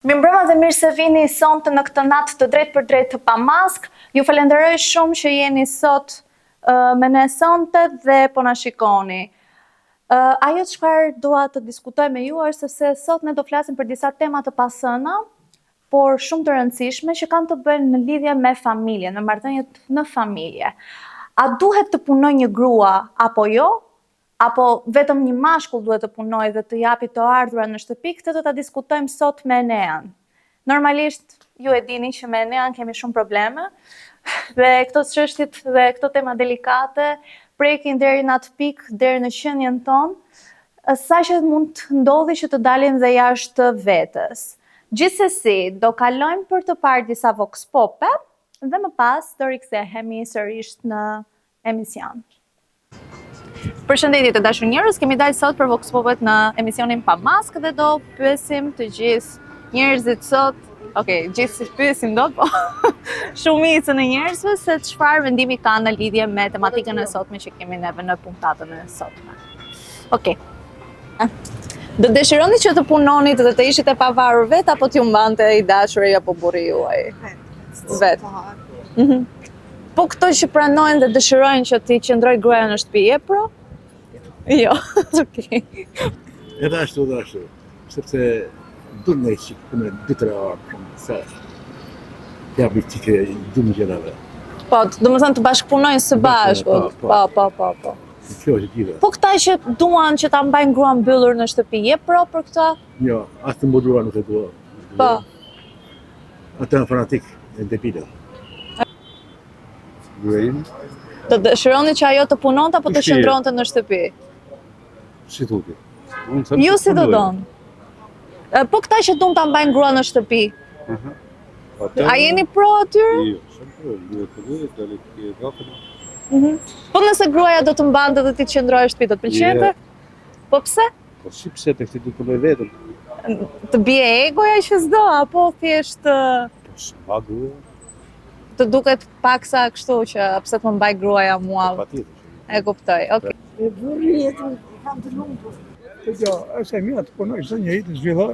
Mirëmbrëma dhe mirë se vini sonte në këtë natë të drejtë për drejtë të pa maskë. Ju falenderoj shumë që jeni sot me ne sonte dhe po na shikoni. Ajo çfarë dua të diskutoj me ju është sepse sot ne do flasim për disa tema të pasëna, por shumë të rëndësishme që kanë të bëjnë në lidhje me familjen, në marrëdhëniet në familje. A duhet të punoj një grua apo jo? Apo vetëm një mashkull duhet të punojë dhe të japi të ardhurat në shtëpi? Këtë do ta diskutojmë sot me Enean. Normalisht ju e dini që me Enean kemi shumë probleme dhe këto çështjet dhe këto tema delikate prekin deri në atë pikë, deri në qenien tonë, saqë mund të ndodhi që të dalim dhe jashtë vetes. Gjithsesi, do kalojmë për të parë disa vox pope dhe më pas do rikthehemi sërish në emision. Përshëndetje të dashur njerëz, kemi dalë sot për vox popet në emisionin pa maskë dhe do pyesim të gjithë njerëzit sot, gjithë si pyesim dot, po shumicën e njerëzve se çfarë vendimi kanë në lidhje me tematikën e sotme që kemi neve në punktatën e sotme. Do dëshironi që të punonit dhe të ishit e pavarur vet apo t'ju mbante i dashuri apo burri juaj? Vet. Po këto që pranojnë dhe dëshirojnë që t'i qëndroj gruaja në shtëpi, e pro? Jo, okej. Edhe ashtu, sepse duhet në që punë 2-3 orë, se ja bëjtike 2 gjërave. Po, do më thënë të bashkëpunojnë së bashku. Po. Kjo është gjitha. Po këta që duan që ta mbajnë gruan mbyllur në shtëpi, je pro për këta? Jo, as të mbudrua nuk e dua. Po. Ata janë fanatik, e debile. Të dëshironi që ajo të punonte apo të qëndronte në shtëpi? Si thuti? Ju si do donë? Po këta që duan ta mbajnë gruan në shtëpi? A jeni pro atyre? Po nëse gruaja do të mbante dhe ti të qëndroje në shtëpi, do të pëlqente? Po pse? Po si pse të këti du të bëj vetëm? Të bie egoja që s'do, apo thjesht Po s'ma gruaja. të duket paksa kështu që pse të më mbaj gruaja mua. E kuptoj, okej. E burri jetën kam të lumtur. Jo, është e mia të punoj çdo njeri të zhvilloj,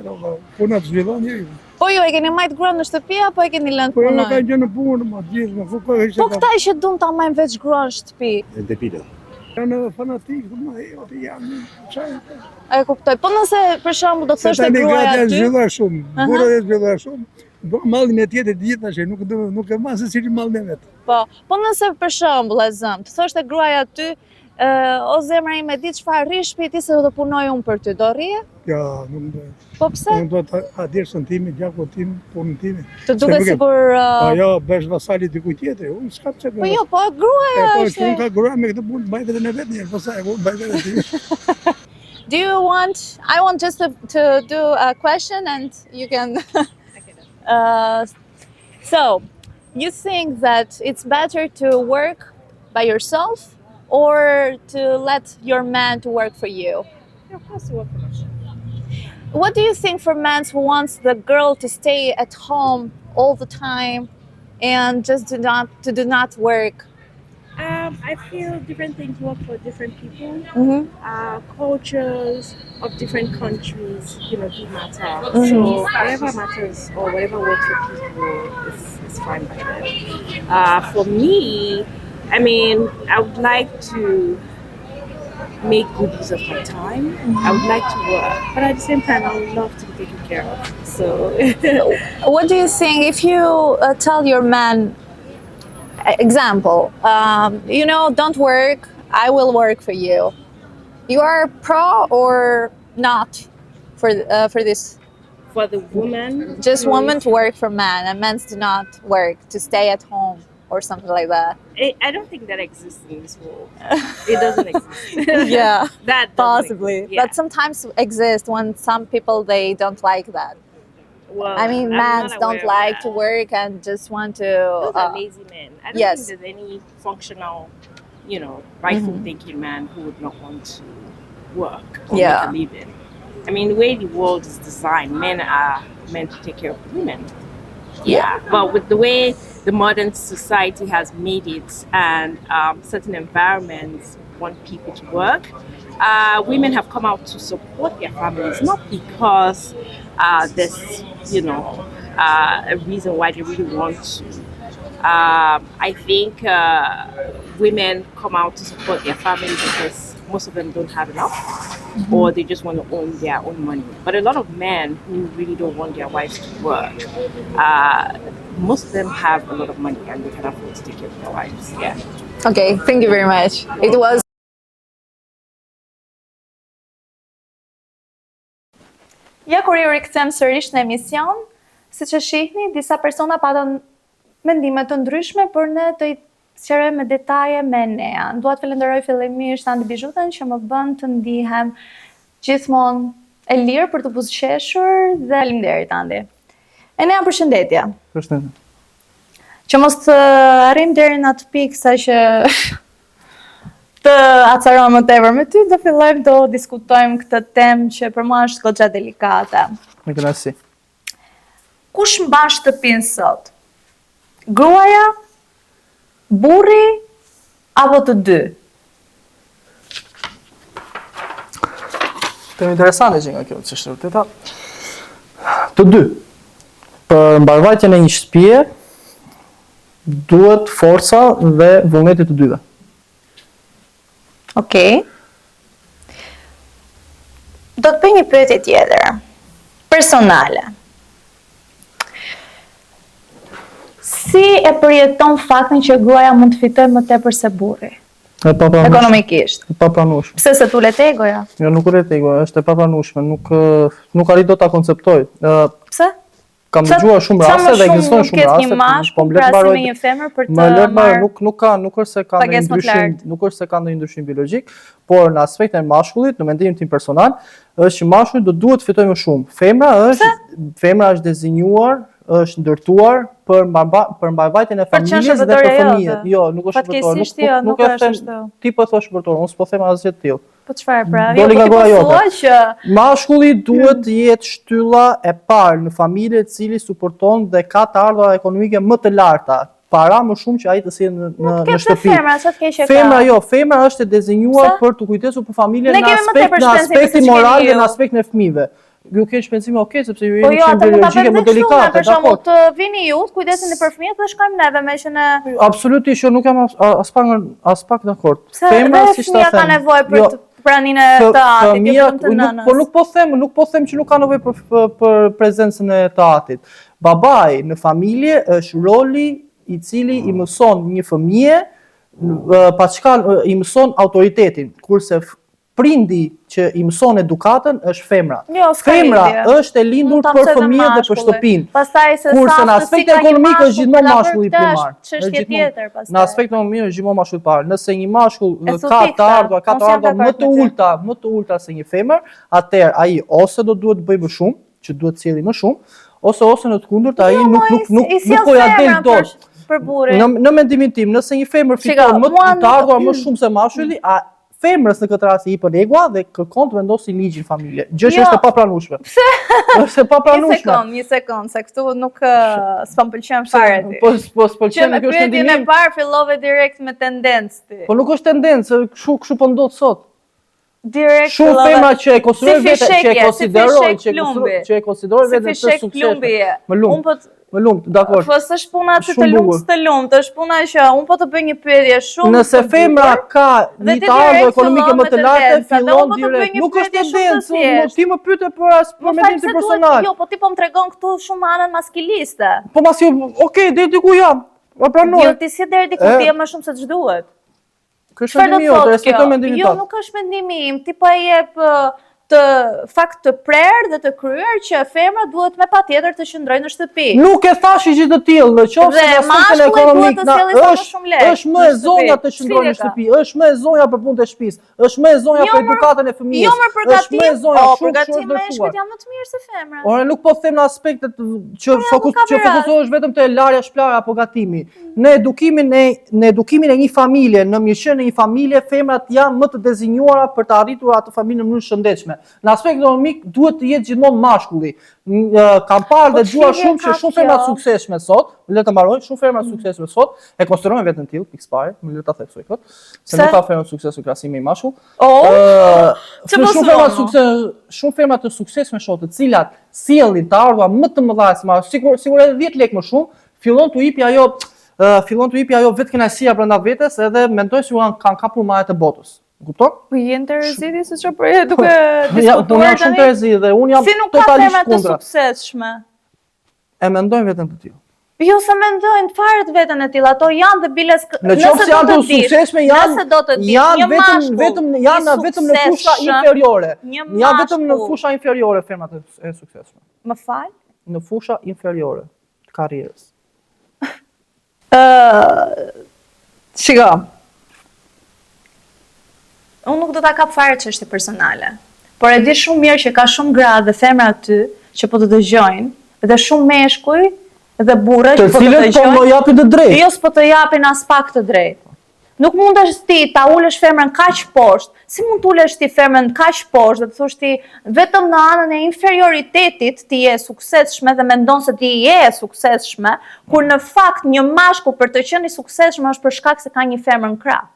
puna të zhvillon njeriu. Po ju e keni marrë gruan në shtëpi apo e keni lënë të Po punojë? ka gjë në punë, më gjithë, më fukoj që. Po këta që duan ta marrin veç gruan në shtëpi. E debile. Janë fanatik, do janë çfarë? E kuptoj. Po nëse për shembull do të thoshte gruaja aty. aty. Zhvilloj shumë, burra e zhvilloj shumë. Do mallin e tjetër të gjithë tash, nuk e marr se si mallin e vet. Po nëse për shembull e zëm, të thoshte gruaja aty, o zemra ime di çfarë rri shtëpi ti se do të punoj unë për ty, do rrije? Jo, nuk do. Po pse? Unë do të adirësën time, gjakun tim, punën time. Të duket sikur Po jo, bësh vasali dikujt tjetër, unë s'kam çfarë. Po jo, po gruaja Po është. unë ka gruaja me këtë punë, bëj vetën e vet një, po sa e bëj vetën e tij. Do you want, I want just to do a question and you can... So, you think that it's better to work by yourself or to let your man to work for you? Yeah, of course, to work for myself. What do you think for men who wants the girl to stay at home all the time and just do not work? I feel different things work for different people. Cultures of different countries, do matter. So whatever matters or whatever works for people is fine by them. For me, I mean, I would like to make good use of my time. I would like to work, but at the same time, I would love to be taken care of. So, what do you think if you tell your man, example, don't work, I will work for you. You are pro or not for this? For the woman? Just women to work for men and men do not work, to stay at home or something like that. I don't think that exists in this world. It doesn't exist. Yeah, that possibly. Exist. Yeah. But sometimes exist when some people, they don't like that. Well, I mean, men don't like to work and just want to... Those are lazy men. I don't yes. think there's any functional, rightful thinking man who would not want to work or make a living. I mean, the way the world is designed, men are meant to take care of women. Yeah, but with the way the modern society has made it and certain environments want people to work, women have come out to support their families, not because there's, a reason why they really want to. I think women come out to support their families because most of them don't have enough, or they just want to own their own money. But a lot of men who really don't want their wives to work, most of them have a lot of money and they can afford to take care of their wives. Yeah. Okay, thank you very much. It was. Ja, kur ju rikthem sërish në emision, siç e shihni, disa persona patën mendime të ndryshme, por ne do i sqarojmë me detaje me Nea. Dua të falenderoj fillimisht Andi Bizhutën që më bën të ndihem gjithmonë e lirë për të buzëqeshur dhe faleminderit Andi. Nea, përshëndetje. Përshëndetje. Që mos të arrim deri në atë pikë sa që të acarohem më tepër me ty, do fillojmë do diskutojmë këtë temë që për mua është goxha delikate. Me kënaqësi. Kush mban shtëpinë sot? Gruaja, burri apo të dy? Temë interesante që nga kjo çështje vërteta. Të dy. Për mbarvajtjen e një shtëpie duhet forca dhe vullneti të dyve. Okej. Do të bëj një pyetje tjetër. Personale. Si e përjeton faktin që gruaja mund të fitojë më tepër se burri? Ekonomikisht. E papranueshme. Pse se tulet egoja? Jo, nuk ulet egoja, është e papranueshme, nuk arrit dot ta konceptoj. Pse? Kam dëgjuar shumë raste dhe ekzistojnë shumë raste. Një mashkull krahasim me një femër për të marrë nuk është se ka ndonjë ndryshim, nuk është se ka ndonjë ndryshim biologjik, por në aspektin e mashkullit, në mendimin tim personal, është që mashkulli duhet të fitojë më shumë. Femra është dezinjuar, është ndërtuar për mbajvajtjen e familjes dhe për fëmijët. Jo, nuk është shpërtor. Nuk e them, ti po thosh shpërtor, unë s'po them asgjë të tillë. Po çfarë pra? Doli nga goja jote. Që mashkulli duhet të jetë shtylla e parë në familje e cili suporton dhe ka të ardhurat ekonomike më të larta. Para më shumë që ai të sjellë në shtëpi. Femra është e dezinjuar për të kujdesur për familjen në aspektin moral dhe në aspektin e fëmijëve. Ju ke shpenzime sepse ju jeni shumë biologjike më delikate. Për shembull, të vini ju, të kujdeseni për fëmijët dhe shkojmë neve me që ne. Absolutisht, jo, nuk jam as pak dakord. Femra siç ta them. Ka nevojë për praninë e të atit, jo vetëm të nënës. Po nuk po them që nuk ka nevojë për prezencën e të atit. Babai në familje është roli i cili i mëson një fëmijë, paçka i mëson autoritetin, kurse prindi që i mëson edukatën është femra. Femra është e lindur për fëmijët dhe për shtëpinë. Kurse në aspektin ekonomik është gjithmonë mashkulli primar. Në aspektin ekonomik është gjithmonë mashkulli primar. Nëse një mashkull ka të ardhurat më të ulta se një femër, atëherë ai ose do duhet të bëjë më shumë, që duhet të sjellë më shumë, ose në të kundërt ai nuk po ja del dot. Në mendimin tim, nëse një femër fiton më të ardhurat më shumë se mashkulli, femrës në këtë rast i hipën egua dhe kërkon të vendosi ligjin familje. Gjë që është e papranueshme. Pse? Është e papranueshme. Një sekond, se këtu nuk s'pam pëlqen fare ti. Po s'pëlqen, kjo është mendimin e parë fillove direkt me tendencë ti. Po nuk është tendencë, kështu po ndodh sot. Direkt shumë femra që e konsiderojnë vetë të suksesshme. Më lumt, dakor. Po s'është puna të lumt, është puna që un po të bëj një pyetje shumë. Nëse femra ka një të ardhurë ekonomike më të lartë, fillon direkt. Nuk është tendencë, ti më pyete për mendimin tim personal. Jo, po ti po më tregon këtu shumë anën maskiliste. Po okay, deri diku jam. Po pranoj. Jo, ti si deri diku ti je më shumë se ç'duhet. Kështu mendimi jot, respektoj mendimin tënd. Jo, nuk është mendimi im, ti po e jep të fakt të prerë dhe të kryer që femra duhet me patjetër të qëndrojnë në shtëpi. Nuk e thash gjë të tillë, nëse në aspektin ekonomik është më e zonja të qëndrojnë në shtëpi, është më e zonja për punën e shtëpisë, është më e zonja për edukatën e fëmijës. Është më e zonja shumë përgatimin e shpejt janë më të mirë se femra. Ora nuk po them në aspektet që fokusohesh vetëm te larja shplara apo gatimi. Në edukimin e një familje, në mirëqenien e një familje, femrat janë më të dezinjuara për të arritur atë familje në mënyrë shëndetshme. suksesshme. Në aspekt ekonomik duhet të jetë gjithmonë mashkulli. Kam parë dhe dëgjuar shumë që shumë firma të suksesshme sot, le të mbaroj, shumë firma të suksesshme sot e konsiderojnë veten tillë, pikë parë, më le ta theksoj kot, se nuk ka firma të suksesshme krahasim me maskull. Shumë firma të suksesshme sot, të cilat sjellin të ardhurë më të mëdha se ma, sigur edhe 10 lekë më shumë, fillon të hipi ajo vetë kënaqësia brenda vetes edhe mendoj se kanë kapur mallet e botës. Kupton? Po je interesiti se çfarë po duke diskutuar unë jam shumë interesit dhe unë jam si nuk ka totalisht firma të kundra. suksesshme. E mendojnë veten të tillë. Jo se mendojnë fare të veten e tillë, ato janë dhe biles Në qoftë se janë të suksesshme janë vetëm në fusha inferiore. Janë vetëm në fusha inferiore firmat e suksesshme. Më fal? Në fusha inferiore të karrierës. Shiko. Unë nuk do ta kap fare çështje personale. Por e di shumë mirë që ka shumë gra dhe femra aty që po të dëgjojnë dhe shumë meshkuj dhe burrë që po të dëgjojnë. Të cilët po më japin të drejtë. Jo, s'po të japin as pak të drejtë. Nuk mundesh ti ta ulesh femrën kaq poshtë. Si mund të ulesh ti femrën kaq poshtë dhe të thosh ti vetëm në anën e inferioritetit ti je suksesshme dhe mendon se ti je suksesshme, kur në fakt një mashkull për të qenë i suksesshëm është për shkak se ka një femër në krah.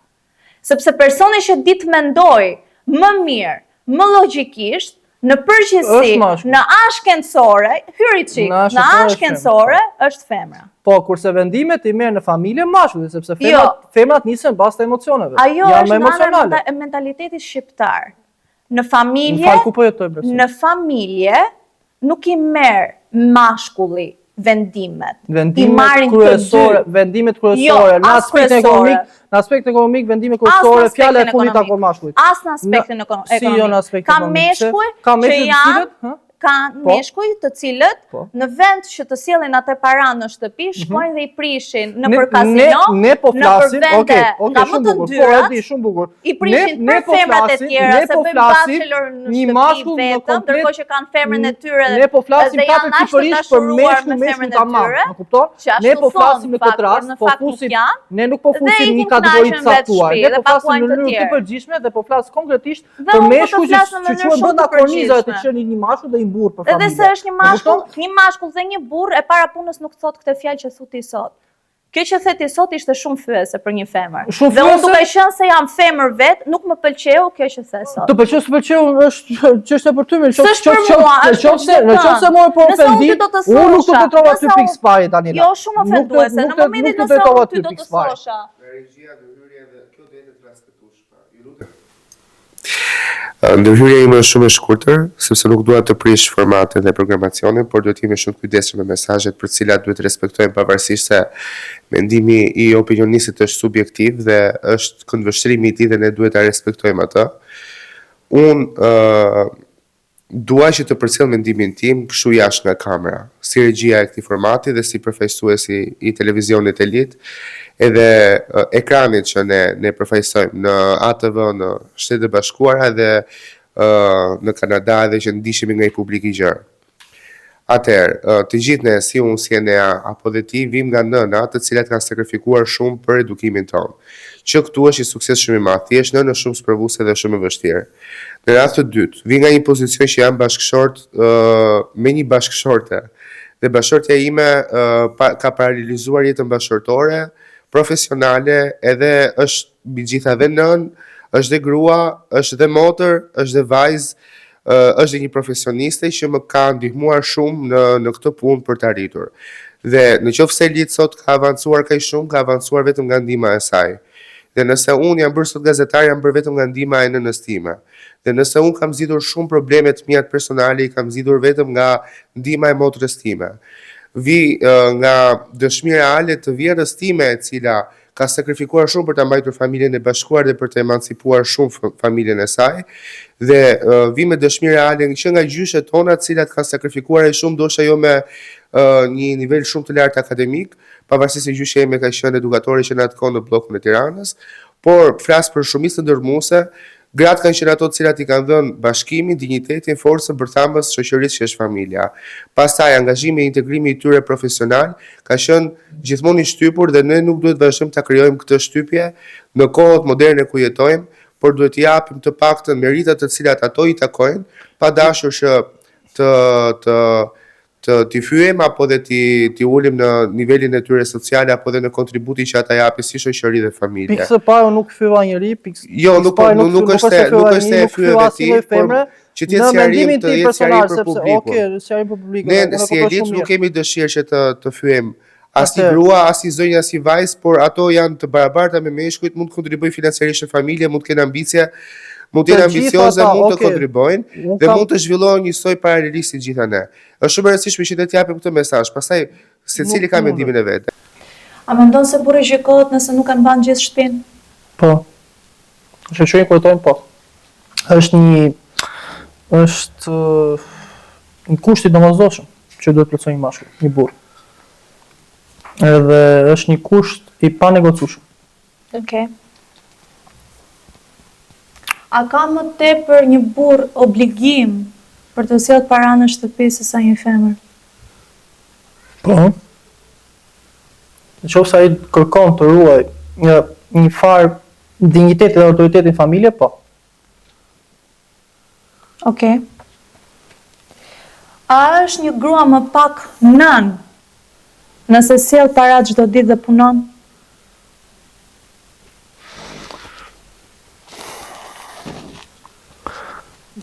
Sepse personi që di të mendoj më mirë, më logjikisht, në përgjithësi, në anë shkencore, hyri çik, në anë shkencore është femra. Po, kurse vendimet i merr në familje mashkulli, sepse femrat nisen bazë të emocioneve. Ajo është në anë e mentalitetit shqiptar. Në familje nuk i merr mashkulli vendimet. Vendimet kryesore, në aspekt ekonomik, vendimet kryesore, fjala e fundit apo mashkullit. As në aspektin ekonomik. Si jo në aspektin ekonomik. Ka meshkuj që janë ka meshkuj të cilët në vend që të sjellin atë para në shtëpi, shkojnë dhe i prishin nëpër kazino, nëpër vende nga më të dyrat, i prishin për femrat e tjera, se bëjnë bachelor në shtëpi vetëm, ndërkohë që kanë femrën e tyre ne po flasim katërpikërisht për meshkull tamam, më kupton? Ne po flasim në këtë rast, po fusim, ne nuk po fusim një kategori të caktuar, ne po flasim në mënyrë të përgjithshme dhe po flas konkretisht për meshkull që quhet brenda kornizave të qenë një mashkull dhe burr për familje. Edhe se është një mashkull dhe një burr e para punës nuk thot këtë fjalë që thuti sot. Kjo që the ti sot ishte shumë fyese për një femër. Dhe unë duke qenë se jam femër vet, nuk më pëlqeu kjo që the sot. Të pëlqeu s'të pëlqeu është çështje për ty, s'është për mua, në qoftë se mua po ofendi, unë nuk do të trova ty pikë spari tani. Jo, shumë ofenduese, në momentin nëse unë ty do të thosha. Ndërhyrja ime është shumë e shkurtër, sepse nuk dua të prish formatin dhe programacionin, por duhet jemi shumë të kujdesshëm me mesazhet për të cilat duhet të respektojmë pavarësisht se mendimi i opinionistit është subjektiv dhe është këndvështrimi i tij dhe ne duhet ta respektojmë atë. Unë dua që të përcjell mendimin tim kështu jashtë nga kamera, si regjia e këtij formati dhe si përfaqësuesi i televizionit elit, edhe ekranit që ne përfaqësojmë në ATV në Shtetet e Bashkuara dhe në Kanada dhe që ndiqemi nga i publik i gjerë. Atëherë, të gjithë ne, si unë, si Enea, apo dhe ti, vim nga nëna të cilat kanë sakrifikuar shumë për edukimin tonë. Që këtu është i sukses shumë i madh, thjesht nënë shumë sprovuese dhe shumë e vështirë. Në rast të dytë, vi nga një pozicion që jam bashkëshort me një bashkëshorte, dhe bashkëshortja ime ka paralelizuar jetën bashkëshortore, profesionale, edhe është mbi gjitha dhe nën, është dhe grua, është dhe motër, është dhe vajzë, është dhe një profesioniste që më ka ndihmuar shumë në këtë punë për të arritur. Dhe në qoftë se Elit sot ka avancuar kaq shumë, ka avancuar vetëm nga ndihma e saj. Dhe nëse unë jam bërë sot gazetar, jam bërë vetëm nga ndihma e nënës time. Dhe nëse unë kam zgjidhur shumë probleme të mia personale, i kam zgjidhur vetëm nga ndihma e motrës time. Vi nga dëshmi reale të vjerës time e cila ka sakrifikuar shumë për të mbajtur familjen e bashkuar dhe për të emancipuar shumë familjen e saj, dhe vi me dëshmi reale që nga gjyshet tona të cilat kanë sakrifikuar e shumë, ndoshta jo me një nivel shumë të lartë akademik, pavarësisht se gjyshja ime ka qenë edukatore që në atë kohë në bllokun e Tiranës, por flas për shumicën ndërmuese. Gratë kanë qenë ato të cilat i kanë dhënë bashkimin, dinjitetin, forcën për thambës shoqërisë që është familja. Pastaj angazhimi e integrimi i tyre profesional ka qenë gjithmonë i shtypur dhe ne nuk duhet vazhdojmë ta krijojmë këtë shtypje në kohët moderne ku jetojmë, por duhet t'i japim të paktën meritat të cilat ato i takojnë, pa dashur që t'i fyem apo dhe t'i ulim në nivelin e tyre sociale apo dhe në kontributi që ata japin si shoqëri dhe familje. Pikë së parë nuk fyeva njëri, Jo, nuk është e fyeve ti, por që t'jetë sjarim të jetë sjarim për publikun. Okej, sjarim për publikun. Ne si elitë nuk kemi dëshirë që të fyem as një grua, as një zonjë, as një vajzë, por ato janë të barabarta me meshkujt, mund të kontribuojnë financiarisht në familje, mund të kenë ambicie, mund të jenë ambicioze, mund të kontribuojnë dhe mund të zhvillohen një soi paralelisht si gjitha ne. Është shumë e rëndësishme që të japim këtë mesazh, pastaj secili ka mendimin e vet. A mendon se burri gjykohet nëse nuk e mban gjithë shtëpinë? Po. Shoqërinë kujtojnë po. Është një kusht i domosdoshëm që duhet plotësoj një mashkull, një burr. Edhe është një kusht i panegocueshëm. Okej. A ka më tepër një burr obligim për të sjellë para në shtëpi se sa një femër? Po. Nëse ai kërkon të ruaj një farë dinjiteti dhe autoriteti në familje, po. Okej. A është një grua më pak nën nëse sjell para çdo ditë dhe punon?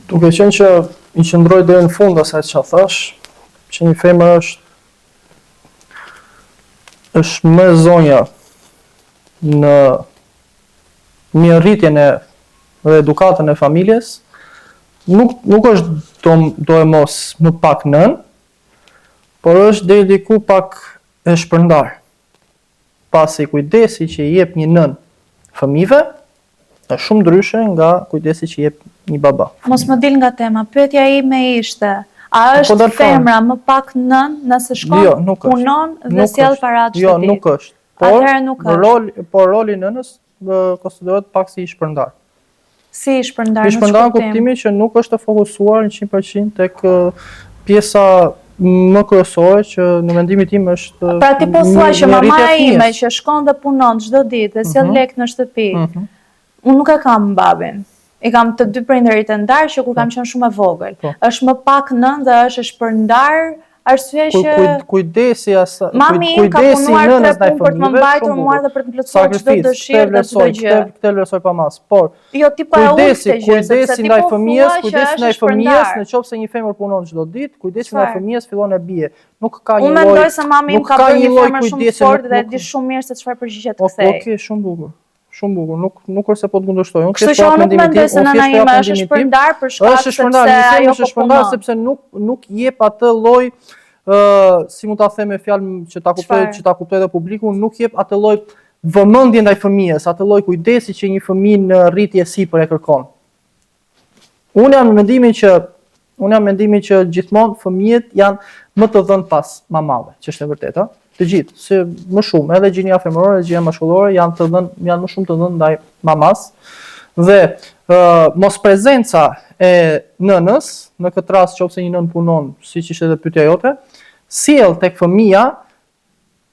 Duke qenë që i qëndroj deri në fund asaj që thash, që një femër është më zonja në mirëritjen dhe edukatën e familjes, nuk është do e mos më pak nën, por është deri diku pak e shpërndar. Pasi kujdesi që i jep një nën fëmijëve është shumë ndryshe nga kujdesi që i jep një baba. Mos më dil nga tema, pyetja ime ishte, a është femra më pak nën nëse shkon, punon dhe sjell para çdo ditë? Jo, nuk është. Atëherë nuk është. Por roli i nënës konsiderohet pak si i shpërndar. Si i shpërndar? I shpërndar në kuptimin që nuk është të fokusuar 100% tek pjesa më kryesore që në mendimin tim është. Pra ti po thua që mamaja ime që shkon dhe punon çdo ditë dhe sjell lek në shtëpi, unë nuk e kam babin. I kam të dy prindërit e ndarë që kur kam qenë shumë e vogël. Është më pak nën dhe është e shpërndar, arsye që kujdesi mami im ka punuar 3 punë për të më mbajtur mua dhe për të plotësuar çdo dëshirë dhe çdo gjë. Këtë vlerësoj pa mas. Por jo ti po e ul këtë gjë, kujdesi ndaj fëmijës, kujdesi ndaj fëmijës, nëse një femër punon çdo ditë, kujdesi ndaj fëmijës fillon e bie. Nuk ka një lloj. Unë mendoj se mami im ka bërë një femër shumë të fortë dhe di shumë mirë se çfarë përgjigjet të kthej. Okej, shumë bukur. Shumë bukur, nuk është se po të kundërshtoj. Kështu që unë nuk mendoj se nëna ime është shpërndar për shkak se ajo po shpërndar sepse nuk jep atë lloj si mund ta them me fjalë që ta kuptoj dhe publiku, nuk jep atë lloj vëmendje ndaj fëmijës, atë lloj kujdesi që një fëmijë në rritje sipër e kërkon. Unë jam në mendimin që gjithmonë fëmijët janë më të dhënë pas mamave, që është e vërtetë, të gjithë, se më shumë, edhe gjinia femërore, edhe gjinia mashkullore janë më shumë të dhënë ndaj mamas dhe mos prezenca e nënës, në këtë rast nëse një nën punon, siç ishte edhe pyetja jote, sjell tek fëmia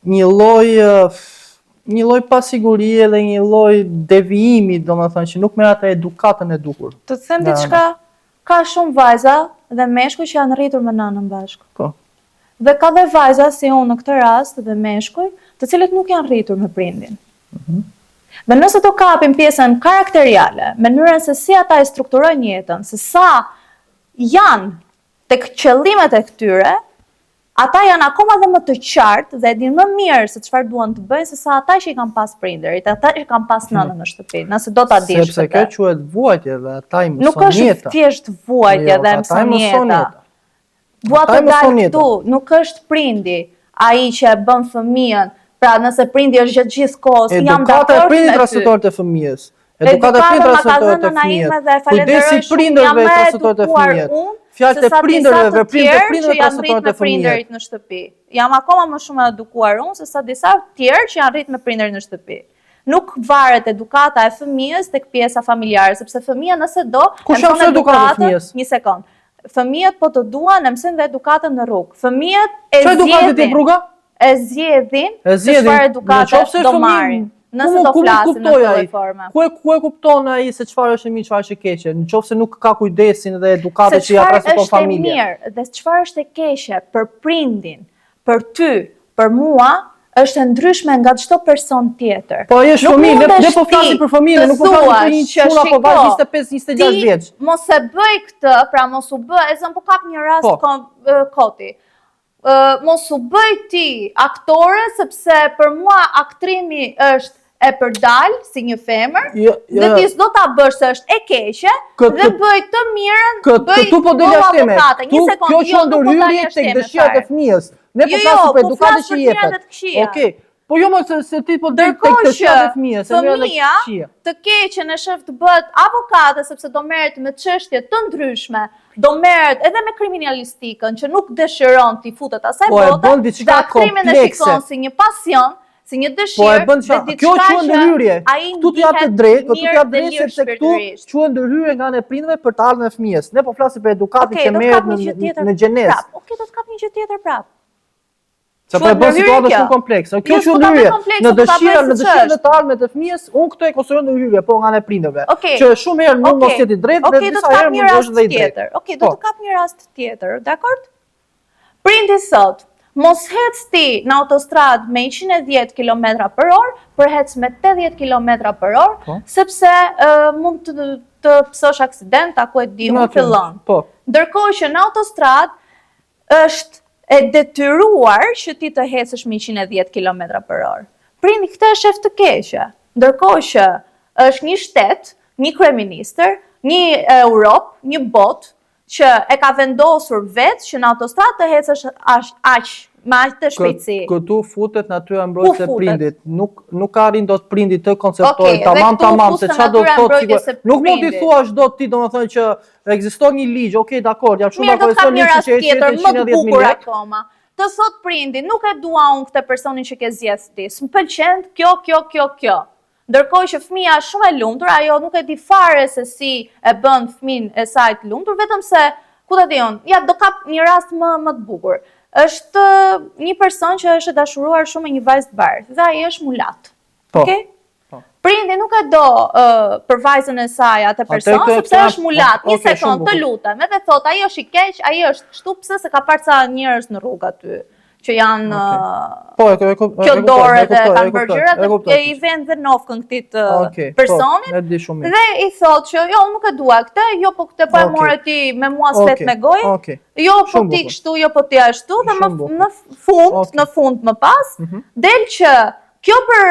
një lloj pasigurie dhe një lloj devijimi, domethënë që nuk merr atë edukatën e duhur. Të them diçka, ka shumë vajza dhe meshkuj që janë rritur me nënën bashkë. Po. Dhe ka dhe vajza si unë në këtë rast dhe meshkuj, të cilët nuk janë rritur me prindin. Dhe nëse do kapim pjesën karakteriale, mënyrën se si ata e strukturojnë jetën, se sa janë tek qëllimet e këtyre, ata janë akoma dhe më të qartë dhe edhin më mirë se çfarë duan të bëjnë se sa ata që i kanë pas prindërit, ata që kanë pas nënën në shtëpi, nëse do ta dish këtë. Sepse kjo quhet vuajtje dhe ata i mëson jetën. Nuk është thjesht vuajtje dhe mëson jetën. Dua të dal këtu, nuk është prindi ai që e bën fëmijën. Pra nëse prindi është gjatë gjithë kohës, jam dakord me ty. Edukata e prindit transmetohet te fëmijës. Edukata e prindit transmetohet te fëmijët. Kujdesi i prindërve transmetohet te fëmijët. Fjalët e prindërve, veprimet e prindërve transmetohen te fëmijët në shtëpi. Jam akoma më shumë e edukuar unë se sa disa tjerë që janë rritur me prindërit në shtëpi. Nuk varet edukata e fëmijës tek pjesa familjare, sepse fëmia nëse do, kush është edukata e fëmijës? Një sekond. Fëmijët po të duan, e mësojnë dhe edukatën në rrugë. Fëmijët e zgjedhin. E zgjedhin se çfarë edukate do marrin. Nëse do flasim në këtë formë. Ku e kupton ai se çfarë është e mirë, çfarë është e keqe? Nëse nuk ka kujdesin dhe edukatën që ja transmeton familja. Se çfarë është e mirë dhe çfarë është e keqe për prindin, për ty, për mua, është e ndryshme nga çdo person tjetër. Po ai është fëmijë, ne po flasim për fëmijën, nuk po flasim për një çuna apo vajzë 25-26 vjeç. Mos e bëj këtë, pra mos u bë, e zëm po kap një rast koti. Mos u bëj ti aktore, sepse për mua aktrimi është e përdal si një femër, dhe ti s'do ta bësh se është e keqe, dhe bëj të mirën, bëj avokate. Një sekond, kjo që ndërhyrje tek dëshirat e fëmijës. Ne po flasim për edukatën që jepet. Okej. Po jo më se ti po tek dëshirat e fëmijës, fëmia të keqen e shef të bëhet avokate sepse do merret me çështje të ndryshme, do merret edhe me kriminalistikën që nuk dëshiron ti futet asaj bote, dhe aktrimin e shikon si një pasion, si një dëshirë, dhe diçka që ndërhyrje. Këtu të jap të drejtë, sepse këtu quhet ndërhyrje nga ana e prindërve për të ardhmen e fëmijës. Ne po flasim për edukatën që merret në gjenezë. Okej, do të kap një gjë tjetër prap. Sa po e bën situatën shumë komplekse. Kjo është ndërhyrje. Në dëshirën e të ardhmen të fëmijës, unë këtë e konsideroj ndërhyrje, po nga ana e prindërve. Që shumë herë nuk mos jeti drejt dhe disa herë mund të është dhe i drejtë. Okej, do të kap një rast tjetër, dakord? Prindi sot mos hec ti në autostradë me 110 km/h, por hec me 80 km/h, sepse mund të pësosh aksident, ako e di, unë fillon. Ndërkohë që në autostradë është e detyruar që ti të hecësh me 110 km/h. Prindi këtë është shef të keqe, ndërkohë që është një shtet, një kryeministër, një Europë, një botë, që e ka vendosur vetë që në autostradë të hecësh aq me aq të shpejtësi. Këtu futet natyra mbrojtëse e prindit. Nuk arrin dot prindi të konceptojë tamam se çfarë do të thotë sigurisht. Nuk mund t'i thuash dot ti domethënë që ekziston një ligj, okay, dakor, jam shumë dakord se një ligj që është 110 mijë. Të thot prindi, nuk e dua unë këtë personin që ke zgjedh ti. M'pëlqen kjo. Ndërkohë që fëmia është shumë e lumtur, ajo nuk e di fare se si e bën fëmin e saj të lumtur, vetëm se, ku ta di unë, ja do kap një rast më të bukur. Është një person që është dashuruar shumë me një vajzë të bardhë, dhe ai është mulat. Okej? Prindi nuk e do për vajzën e saj atë person, sepse është mulat. Një sekond, të lutem, edhe thot, ai është i keq, ai është kështu, pse se ka parë ca njerëz në rrugë aty që janë kjo dorë dhe kanë bërë gjëra dhe i vend dhe nofkën këtit personit dhe i thot që jo, nuk e dua këtë, jo po këtë po e more ti me mua slet me gojë, jo po ti kështu, jo po ti ashtu dhe në fund më pas del që kjo për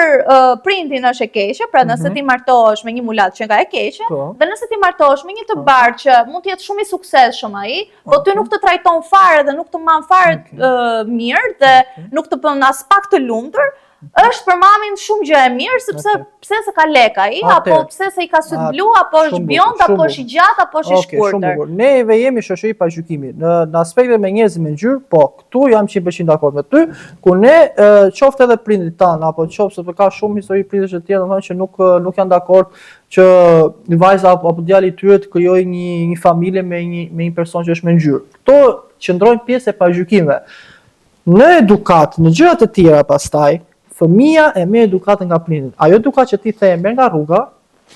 prindin është e keqe, pra nëse ti martohesh me një mulat që nga e keqe, dhe nëse ti martohesh me një të bardhë që mund të jetë shumë i suksesshëm ai, po ty nuk të trajton fare dhe nuk të mban fare mirë dhe nuk të bën as pak të lumtur, është për mamin shumë gjë e mirë, sepse pse se ka lek ai, apo pse se i ka syt blu, apo është bjond, apo është i gjatë, apo është i shkurtër. Neve jemi shoqëri pa gjykimi. Në aspektet me njerëz me ngjyrë, po, këtu jam 100% dakord me ty, ku ne qoftë edhe prindit tan, apo qoftë se ka shumë histori prindësh të tjerë, domethënë që nuk janë dakord që një vajzë apo djali i tyre të krijojë një familje me një person që është me ngjyrë. Kto qëndrojnë pjesë e pa gjykimeve. Në edukat, në gjëra të tjera pastaj, fëmia e merr edukatën nga prindit. Ajo edukat që ti the merr nga rruga,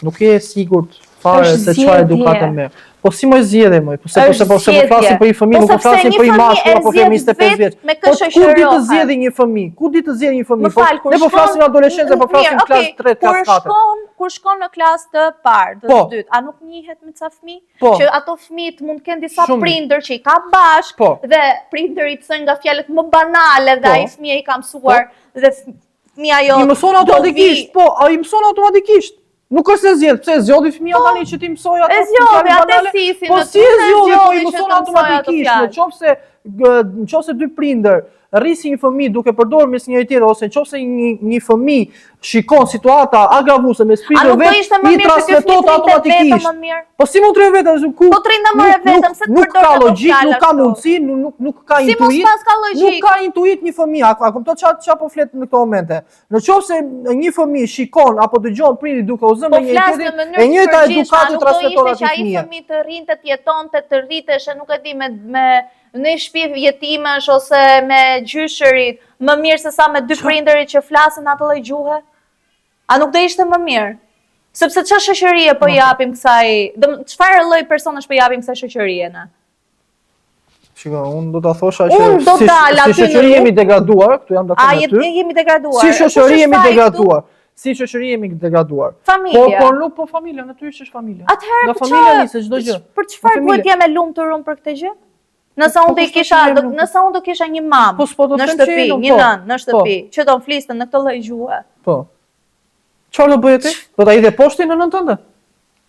nuk je sigurt fare se çfarë edukatë merr. Po si më zgjedhë më, po flasim për një fëmijë, nuk po flasim për një mashkull apo për 25 vjeç. Po ku di të zgjedhë një fëmijë? Ku di të zgjedhë një fëmijë? Ne po flasim adoleshencë, po flasim klasë 3, klasë 4. Kur shkon në klasë të parë, të dytë, a nuk njihet me ca fëmijë? Që ato fëmijët mund të kenë disa prindër që i ka bashkë dhe prindërit thënë nga fjalët më banale dhe ai fëmia i ka mësuar dhe fëmia jo. I mëson automatikisht, po, ai mëson automatikisht. Nuk është se zgjedh, pse zgjodhi fëmia tani që ti mësoj ato fjalë banale? Po si e zgjodhi, po i mëson automatikisht, nëse dy prindër rrisin një fëmijë duke përdorur mes njëri tjetrit ose nëse një fëmijë shikon situata agravamuese mes prindërve, i transmetohet automatikisht. Po si mund të rrë vetëm? Po të rinë më vetëm se të përdor ato fjalë. Nuk ka mundësi, nuk ka intuit. Nuk ka intuit një fëmijë. A kupton çfarë po flet në këto momente? Nëse një fëmijë shikon apo dëgjon prindin duke u zënë me njëri tjetrin, e njëjta edukatë transmetohet atij fëmijë. Ai fëmijë të rrinte, të jetonte, të rritesh, nuk e di me në shtëpi jetimesh ose me gjyshërit, më mirë se sa me dy prindërit që flasin atë lloj gjuhe? A nuk do ishte më mirë? Sepse çfarë shoqërie po japim kësaj, çfarë lloj personash po japim kësaj shoqërie ne? Shiko, unë do ta thosha Unë do që dal aty si shoqëri jemi degraduar, këtu jam dakord me ty. Jemi degraduar. Si shoqëri jemi Kush është ai degraduar. Si shoqëri jemi degraduar. Familja. Po nuk po familja, natyrisht është familja. Atëherë nga familja nisë çdo gjë. Për çfarë duhet jam e lumtur unë për këtë gjë? Nëse unë do kisha një mamë në shtëpi, një nënë në shtëpi, që do fliste në këtë lloj gjuhë. Po. Çfarë do bëje ti? Do ta hidhe poshtë në nënën tënde?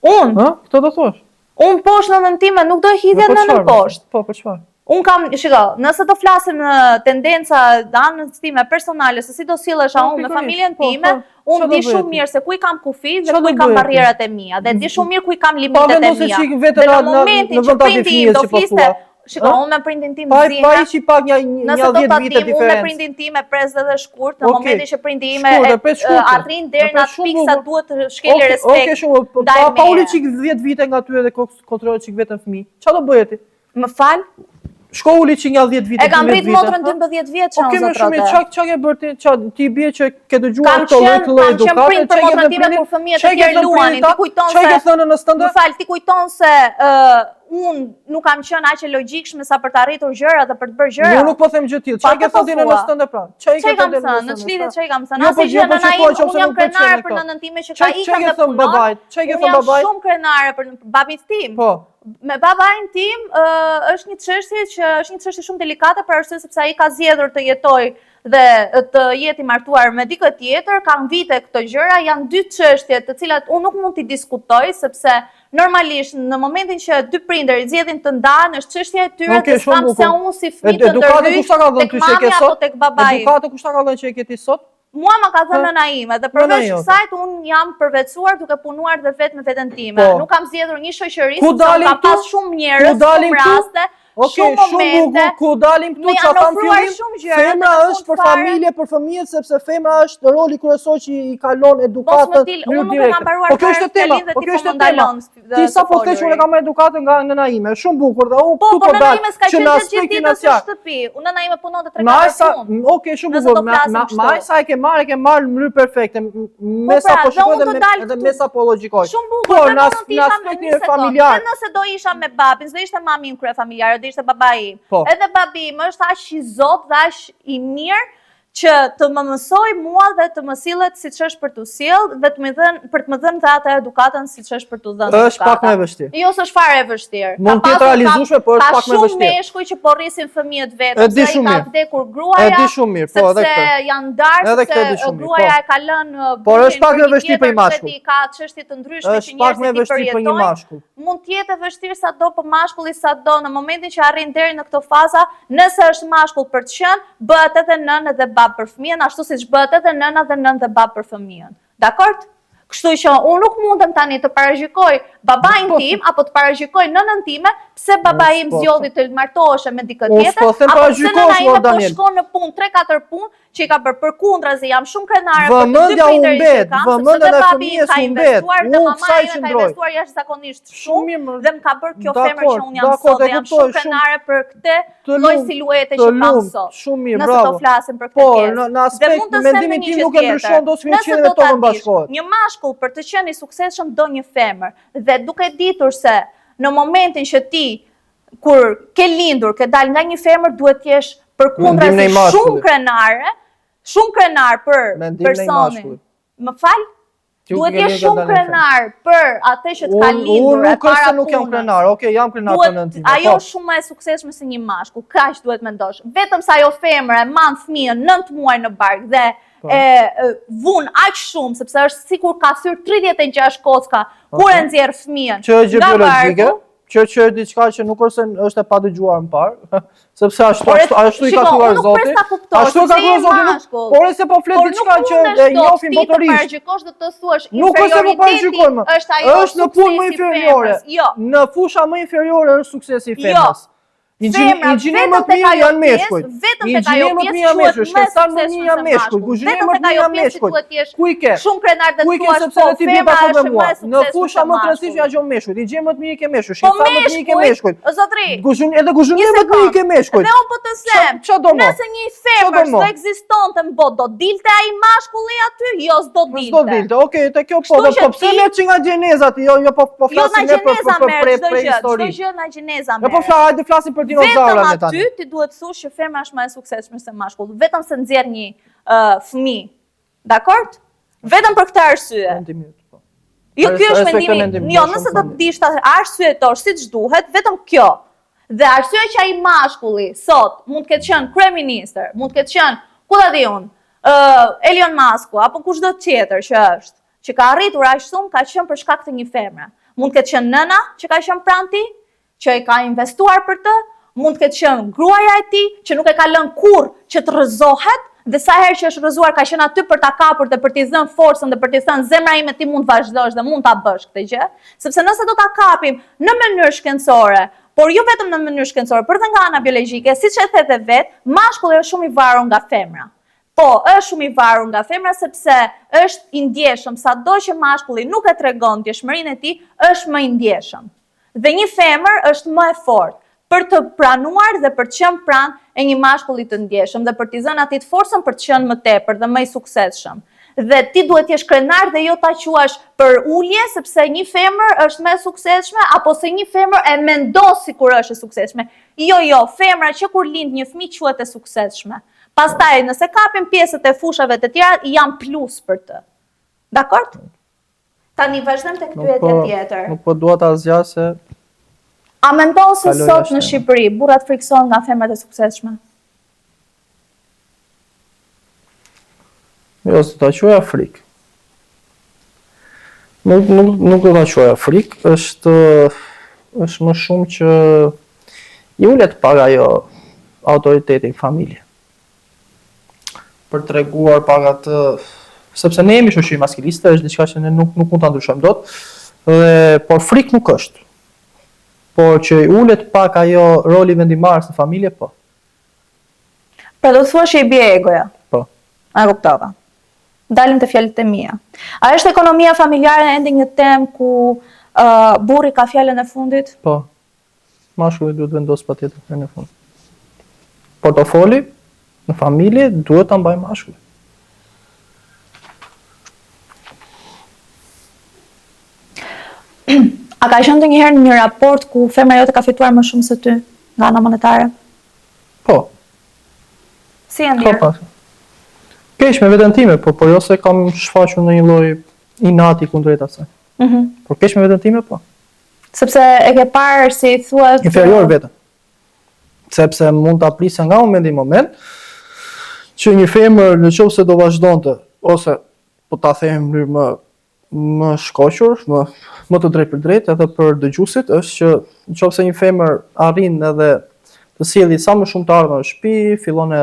Unë? Ë? Këtë do thosh? Unë poshtë në nënën time nuk do e hidhja në nënën poshtë. Po, për çfarë? Unë kam, shiko, nëse do flasim në tendenca anës time personale, se si do sillesha unë në familjen time, unë di shumë mirë se ku i kam kufit dhe ku i kam barrierat e mia, dhe di shumë mirë ku i kam limitet e mia. Dhe në momentin që prindi im do fliste, shiko, unë me prindin tim zihem. Pa ishi pak një 10 vite diferencë. Unë me prindin tim e prezë dhe shkurt, në momentin që prindi im arrin deri në atë pikë sa duhet të shkeli respekt. Okej, shumë. Pa uli çik 10 vite nga ty edhe kontrollohet çik vetëm fëmijë. Çfarë do bëje ti? Më fal? Shko uli që nga 10 vite. E kam rrit motrën 12 vjeç në zotrote. Okej, më shumë, çka ke bërë ti bie që ke dëgjuar këto lloj edukate? Kam qenë për motrën time kur fëmijët e tjerë luanin, ti kujton se. Çka ke thënë në stëndë? Më fal, ti kujton se unë nuk kam qenë aq e logjikshme sa për të arritur gjëra dhe për të bërë gjëra. Unë nuk po them gjë tillë. Çka ke thënë në stëndë pra? Çka i kam thënë? Në çlidhje çka i kam thënë? Asnjë gjë nëna ime, unë jam krenare për nënën time që ka ikën dhe punon. Çka ke thënë babait? Unë jam shumë krenare për babit tim. Po. Me babain tim është një çështje shumë delikate për arsye sepse ai ka zgjedhur të jetojë dhe të jetë i martuar me dikë tjetër, kanë vite këto gjëra, janë dy çështje të cilat unë nuk mund t'i diskutoj sepse normalisht në momentin që dy prindër i zgjedhin të ndahen, është çështja e tyre dhe s'kam se unë si fëmijë të ndërhyj tek mamja apo tek babai. Edukatë kush ta ka dhënë që e ke ti sot? Mua më ka thënë nëna ime dhe përveç kësaj unë jam përveçuar duke punuar dhe vetë me veten time. Nuk kam zgjedhur një shoqëri, kam pas shumë njerëz, shumë raste, shumë momente. Ku dalim këtu që tham fillim, femra është për familje, për fëmijët, sepse femra është roli kryesor që i kalon edukatën në direkte. Po kjo është tema, po kjo është tema. Ti sa po thësh unë kam edukatën nga nëna ime, shumë bukur dhe unë këtu po dal që na aspektin asaj. Unë nëna ime punon të 3-4 punë. Okej, shumë bukur. Ma sa e ke marrë në mënyrë perfekte, me sa po shkoj edhe me sa po logjikoj. Shumë bukur. Po në aspektin familjar. Nëse do isha me babin, do ishte mami im kryefamiljare, do ishte babai im. Edhe babi im është aq i zot dhe aq i mirë që të më mësoj mua dhe të më sillet siç është për t'u sjell dhe për të më dhënë dhe atë edukatën siç është për t'u dhënë edukatën. Është pak më e vështirë. Jo, s'është fare e vështirë. Mund të jetë realizueshme, por është pak më e vështirë. Ka shumë meshkuj që po rrisin fëmijët vetëm, se i ka vdekur gruaja. E di shumë mirë, po edhe këtë. Sepse janë ndarë, sepse gruaja e ka lënë. Por është pak më e vështirë për një mashkull. Ka çështje të ndryshme që njerëzit i përjetojnë. Mund të jetë e vështirë sado për mashkulli sado në momentin që arrin deri në këtë fazë, nëse është mashkull për të qenë, bëhet edhe nënë dhe babë për fëmijën, ashtu siç bëhet edhe nëna dhe nën dhe babë për fëmijën. Dakord? Kështu që unë nuk mundem tani të paragjykoj babain tim apo të paragjykoj nënën time pse babai im zgjodhi të martoheshe me dikë tjetër, apo pse nëna ime po shkon në punë 3-4 punë që i ka bërë përkundrazi, jam shumë krenare për të dy prindërit që kam, sepse dhe babi im ka investuar dhe mama ime ka investuar jashtëzakonisht shumë dhe më ka bërë kjo femër që unë jam sot dhe jam shumë krenare për këtë lloj siluete që kam sot. Nëse do flasim për këtë pjesë. Në aspekt mendimin tim nuk e ndryshon dot fëmijët e tonë bashkohet. Një mashkull për të qenë i suksesshëm do një femër dhe duke ditur se në momentin që ti kur ke lindur, ke dal nga një femër, duhet të jesh përkundrazi shumë krenar për personin. Më fal? Duhet të jesh shumë krenar për atë që të ka lindur e para punës. Unë nuk nuk jam krenar, okej, jam krenar për nëntin. Ajo shumë më e suksesshme se një mashkull, kaq duhet mendosh. Vetëm sa ajo femër e man fëmijën 9 muaj në bark dhe e vun aq shumë sepse është sikur ka thyrë 36 kocka kur e nxjerr fëmijën. Që është gjë biologjike, që është diçka që nuk është e padëgjuar më parë, sepse ashtu i ka thuar Zoti. Ashtu ka thuar Zoti, por se po flet diçka që e njohim botorisht. Nuk është se po paragjykojmë. Është në punë më inferiore. Në fusha më inferiore është suksesi i femrës. Inxhinier më të mirë janë meshkujt. Vetëm tek ajo pjesë quhet më sa më një janë meshkuj. Inxhinier më të mirë janë meshkujt. Ku i ke? Shumë krenar të Ku i ke thuash sepse ti bie bashkë me mua. Në fusha më të rëndësishme janë gjë meshkujt. Inxhinier më të mirë ke meshkuj. Po Shifra më të mirë ke meshkujt. Zotri. Edhe guzhinier më të mirë ke meshkujt. Dhe unë po të them. Nëse një femër s'do ekzistonte në botë, do dilte ai mashkulli aty? Jo, s'do dilte. S'do dilte. Okej, te kjo po pse ne që nga gjenezat, jo po flasim ne për prehistori. Çdo gjë nga gjeneza merr. Po hajde flasim për dinozaura ne tani. Ty ti duhet të thush që femra është më e suksesshme se mashkulli, vetëm se nxjerr një fëmijë. Dakord? Vetëm për këtë arsye. Jo, ky është mendimi. Jo, nëse do të dish arsyetor siç duhet, vetëm kjo. Dhe arsyeja që ai mashkulli sot mund të ketë qenë kryeminist, mund të ketë qenë, ku ta di unë, Elon Musk apo kushdo tjetër që është, që ka arritur aq shumë, ka qenë për shkak të një femre. Mund të ketë qenë nëna që ka qenë pranë tij, që e ka investuar për të, mund të ketë qenë gruaja e tij, që nuk e ka lënë kurrë që të rrëzohet, dhe sa herë që është rrëzuar ka qenë aty për ta kapur dhe për t'i dhënë forcën dhe për t'i thënë zemra ime ti mund të vazhdosh dhe mund ta bësh këtë gjë, sepse nëse do ta kapim në mënyrë shkencore, por jo vetëm në mënyrë shkencore, por edhe nga ana biologjike, siç e thëtë vet, mashkulli është shumë i varur nga femra. Po, është shumë i varur nga femra sepse është i ndjeshëm, sado që mashkulli nuk e tregon ndjeshmërinë e tij, është më i ndjeshëm. Dhe një femër është më e fortë për të pranuar dhe për të qenë pranë e një mashkulli të ndjeshëm dhe për t'i dhënë atij forcën për të qenë më tepër dhe më i suksesshëm. Dhe ti duhet të jesh krenar dhe jo ta quash për ulje sepse një femër është më e suksesshme apo se një femër e mendon sikur është e suksesshme. Jo, femra që kur lind një fëmijë quhet e suksesshme. Pastaj nëse kapim pjesët e fushave të tjera janë plus për të. Dakord? Tani vazhdojmë tek pyetja tjetër. Nuk po dua ta zgjasë. A mendon se sot në Shqipëri burrat friksohen nga femrat e suksesshme? Jo, s'do ta quaja frikë. Nuk do ta quaja frikë, është më shumë që i ulet pak ajo autoriteti në familje. Për treguar pak atë, sepse ne jemi shoqëri maskiliste, është diçka që ne nuk mund ta ndryshojmë dot, por frikë nuk është. Por që i ulet pak ajo roli vendimarrës në familje, po. Pra do të thua që i bie egoja? Po. A kuptova. Dalim të fjalët e mia. A është ekonomia familjare ende një temë ku burri ka fjalën e fundit? Po. Mashkulli duhet vendos patjetër fjalën e fundit. Portofoli në familje duhet ta mbajë mashkulli. A ka qenë ndonjëherë në një raport ku femra jote ka fituar më shumë se ty nga ana monetare? Po. Si e ndjer? Po. Keq me veten time, por jo se kam shfaqur në një lloj inati kundrejt asaj. Por keq me veten time, po. Sepse e ke parë si thuat inferior veten. Sepse mund ta prisja nga momenti në moment që një femër nëse do vazhdonte ose po ta them në mënyrë më shkoqur, më të drejtë për drejtë edhe për dëgjuesit është që nëse një femër arrin edhe të sjellë sa më shumë të ardhmë në shtëpi, fillon e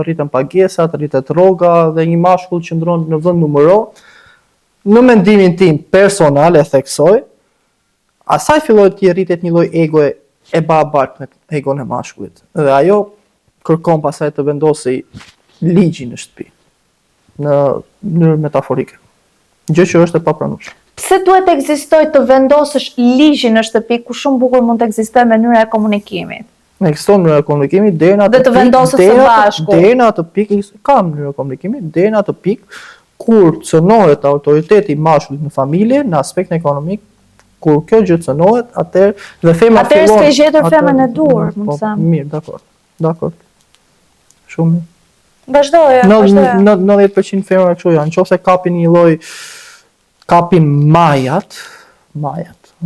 rriten pagesat, rritet rroga dhe një mashkull qëndron në vend numëro, në mendimin tim personal e theksoj, asaj filloi të rritet një lloj egoe e barabartë me egon e mashkullit. Dhe ajo kërkon pasaj të vendosë ligjin në shtëpi, në mënyrë metaforike. Gjë që është e papranueshme. Pse duhet të ekzistojë të vendosësh ligjin në shtëpi ku shumë bukur mund të ekzistojë mënyra e komunikimit? Ekziston mënyra e komunikimit deri në atë pikë, ka mënyra e komunikimit deri në atë pikë kur cënohet autoriteti i mashkullit në familje në aspektin ekonomik, kur kjo gjë cënohet, atëherë dhe femra fillon. Atëherë s'ke gjetur femën e dur, mund të them. Mirë, dakord. Shumë mirë. Vazhdoja. 90% femra kështu janë, nëse kapin një lloj kapin majat,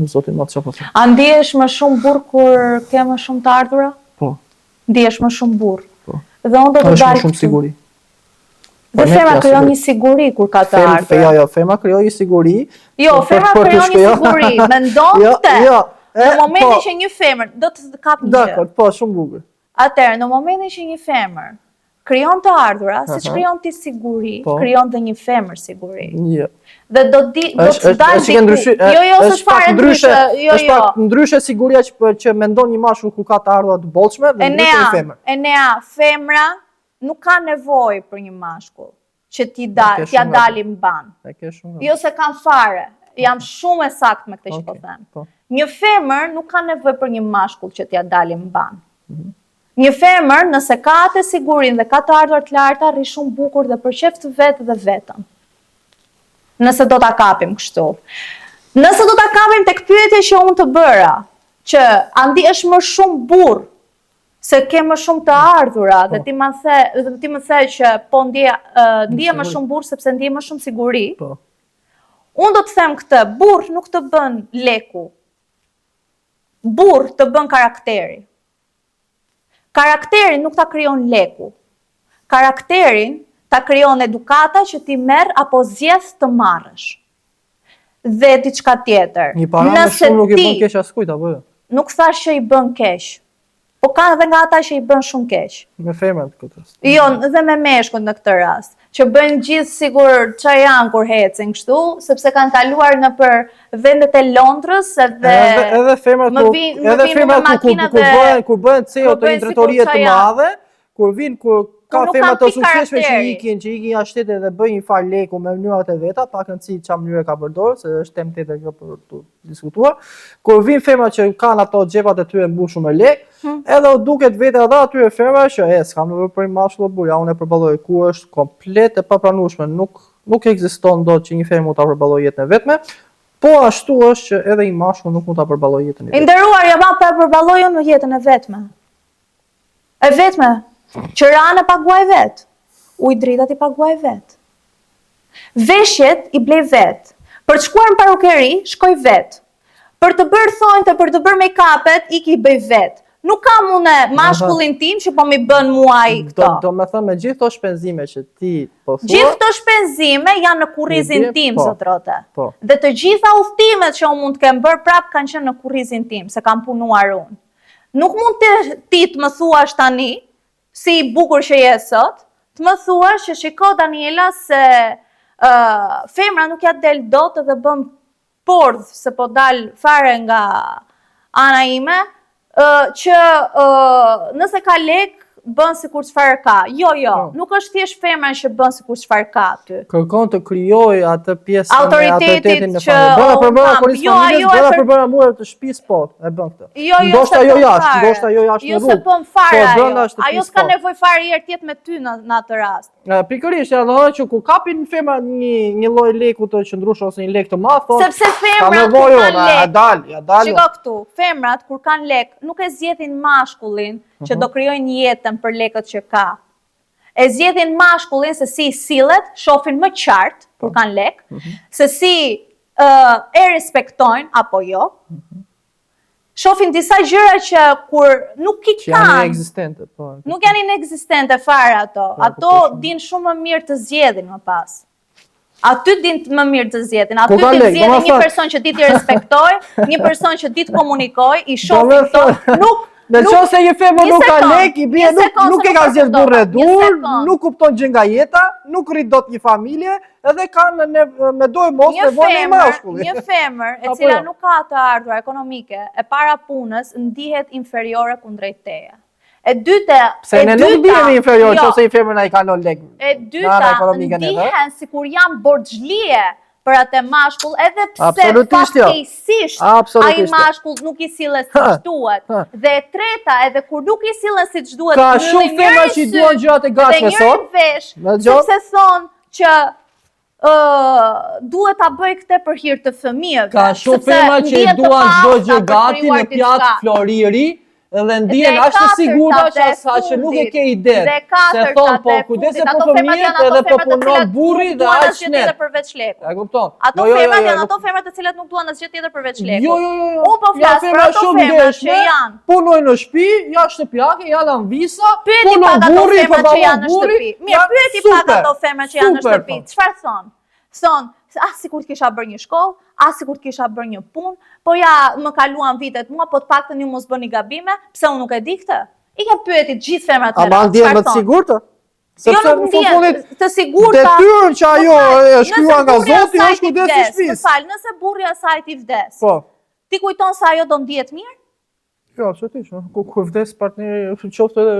zoti më të çfarë. A ndihesh më shumë burr kur ke më shumë të ardhura? Po. Ndihesh më shumë burr. Po. Dhe unë do të dalë më shumë siguri. Dhe femra krijon një siguri kur ka të ardhur. Jo, femra krijon një siguri. Jo, femra krijon një siguri, mendonte. Jo. Në momentin që një femër do të kapë një gjë. Dakor, po, shumë bukur. Atëherë, në momentin që një femër krijon të ardhura, siç krijon ti siguri, krijon dhe një femër siguri. Jo. dhe do të dalë diku. Jo, s'është fare ndryshe. Është pak ndryshe siguria që mendon një mashkull kur ka të ardhurat të bollshme dhe ndryshe një femër. Enea, femra nuk ka nevojë për një mashkull që t'ja dali mban. Jo se kam fare. Jam shumë e saktë me këtë që po them. Një femër nuk ka nevojë për një mashkull që t'ja dali mban. Një femër, nëse ka atë sigurinë dhe ka të ardhurat të larta, rri shumë bukur dhe përqef të vetë dhe vetëm. Nëse do ta kapim kështu. Nëse do ta kapim tek pyetja që unë të bëra, që andi është më shumë burr se ke më shumë të ardhura dhe ti më the që po ndje më shumë burr sepse ndje më shumë siguri. Unë do të them këtë, burr nuk të bën leku. Burr të bën karakteri. Karakterin nuk ta krijon leku. Karakterin ta krijon edukata që ti merr apo zgjedh të marrësh. Dhe diçka tjetër. Një para më shumë nuk i bën keq askujt apo jo? Nuk thash që i bën keq. Po ka edhe nga ata që i bën shumë keq. Me femrat këtë rast. Jo, dhe me meshkujt në këtë rast. Që bëjnë gjithë sigur çfarë janë kur ecin kështu, sepse kanë kaluar nëpër vendet e Londrës edhe femrat kur bëhen CEO të një drejtorie të madhe, kur ka femra të suksesshme që ikin jashtëtet dhe bëjnë një far leku me mënyrat e veta, pakën çfarë mënyre ka përdorur, se është temë tjetër kjo për të diskutuar. Kur vin femra që kanë ato xhepat e tyre mbushur me lek, edhe u duket vetë edhe atyre femrave që s'kam nevojë për një mashkull burr, ja unë e përballoj ku është komplet e papranueshme, nuk ekziston dot që një femër mund ta përballojë jetën e vetme. Po ashtu është që edhe një mashkull nuk mund ta përballojë jetën e vetme. I nderuar, ja ta përballojë në jetën e vetme. E vetme, qëranë e paguaj vetë, ujë dritat i paguaj vetë. Veshjet i blej vetë, për të shkuar në parukeri, shkoj vetë. Për të bërë thonjtë, për të bërë make-upet, i bëj vetë. Nuk kam unë mashkullin tim që po mi bën muaj këto. Do me thënë me gjithë to shpenzime që ti po thua. Gjithë to shpenzime janë në kurrizin tim, zotrote. Dhe të gjitha udhëtimet që unë mund të kem bërë prap kanë qenë në kurrizin tim, se kam punuar unë. Nuk mund ti të më thuash tani, si bukur që je sot, të më thuash që shiko Daniela se femra nuk ja del dot dhe bëm pordh se po dal fare nga ana ime, që nëse ka lek, bën sikur çfarë ka. Jo, nuk është thjesht femra që bën sikur çfarë ka aty. Kërkon të krijoj atë pjesën e autoritetin në familje. Bëra përbëra policë familjes, bëra përbëra muar të shtëpisë, po, e bën këtë. Ndoshta jo jashtë në rrugë. Jo se bën fare. Ajo s'ka nevojë fare herë tjetër me ty në atë rast. Pikërisht, ja do që kur kapin femra një lloj leku të qëndrueshëm ose një lek të madh, thonë. Sepse femrat kur kanë lek. Ja dal. Shiko këtu, femrat kur kanë lek, nuk e zgjedhin mashkullin që do krijojnë jetën për lekët që ka. E zgjedhin mashkullin se si sillet, shohin më qartë kur kanë lek, se si e respektojnë apo jo. Shohin disa gjëra që kur nuk i kanë. Janë inekzistente, po. Nuk janë inekzistente fare ato. Ato din shumë më mirë të zgjedhin më pas. Aty din më mirë të zgjedhin. Aty din të zgjedhin një person që di të respektoj, një person që di të komunikoj, i shohin këto. Në qoftë se një femër nuk ka lek, i bie nuk e ka zgjedhur burrë dur, nuk kupton gjë nga jeta, nuk rrit dot një familje, edhe kanë me dojë mos nevojë një mashkull. Një femër e cila nuk ka të ardhurar ekonomike e para punës ndihet inferiore kundrejt teje. E dyta, pse ne nuk ndihemi inferior nëse një femër na i kalon lek. E dyta, ndihen sikur janë borxhlie për atë mashkull, edhe pse fatkejsisht ai mashkull nuk i sillet siç duhet. Dhe e treta, edhe kur nuk i sillen siç duhet, ka shumë femra që duan gjërat e gatshme sot. Sepse thonë që duhet ta bëj këtë për hir të fëmijëve. Ka shumë femra që duan çdo gjë gati në pjatë floriri. Dhe ndihen ashtu të sigurta që nuk e ke ide. Se thonë, po kujdese për fëmijët edhe po punon burri dhe aq net. E kupton? Ato femrat janë ato femrat të cilat nuk duan asgjë tjetër përveç lekut. Jo. Unë po flas për ato femrat që janë. Punojnë në shtëpi, jashtë shtëpiake, janë anvisa, punon burri, po babon burri. Mirë, pyeti pak ato femra që janë në shtëpi. Çfarë thonë? Thonë, sikur të kisha bërë një shkollë, sikur të kisha bërë një punë, po ja më kaluan vitet mua, po të paktën ju mos bëni gabime, pse unë nuk e di këtë? I ke pyeti gjithë femrat e rreth. A ndjen më të sigurtë? Jo nuk ndihet të sigurta. Detyrën që ajo e shkruar nga Zoti është kujdesi i shtëpisë. Fal, nëse burri i asaj i vdes. Po. Ti kujton se ajo do ndihet mirë? Jo, absolutisht. Kur vdes partneri, qoftë edhe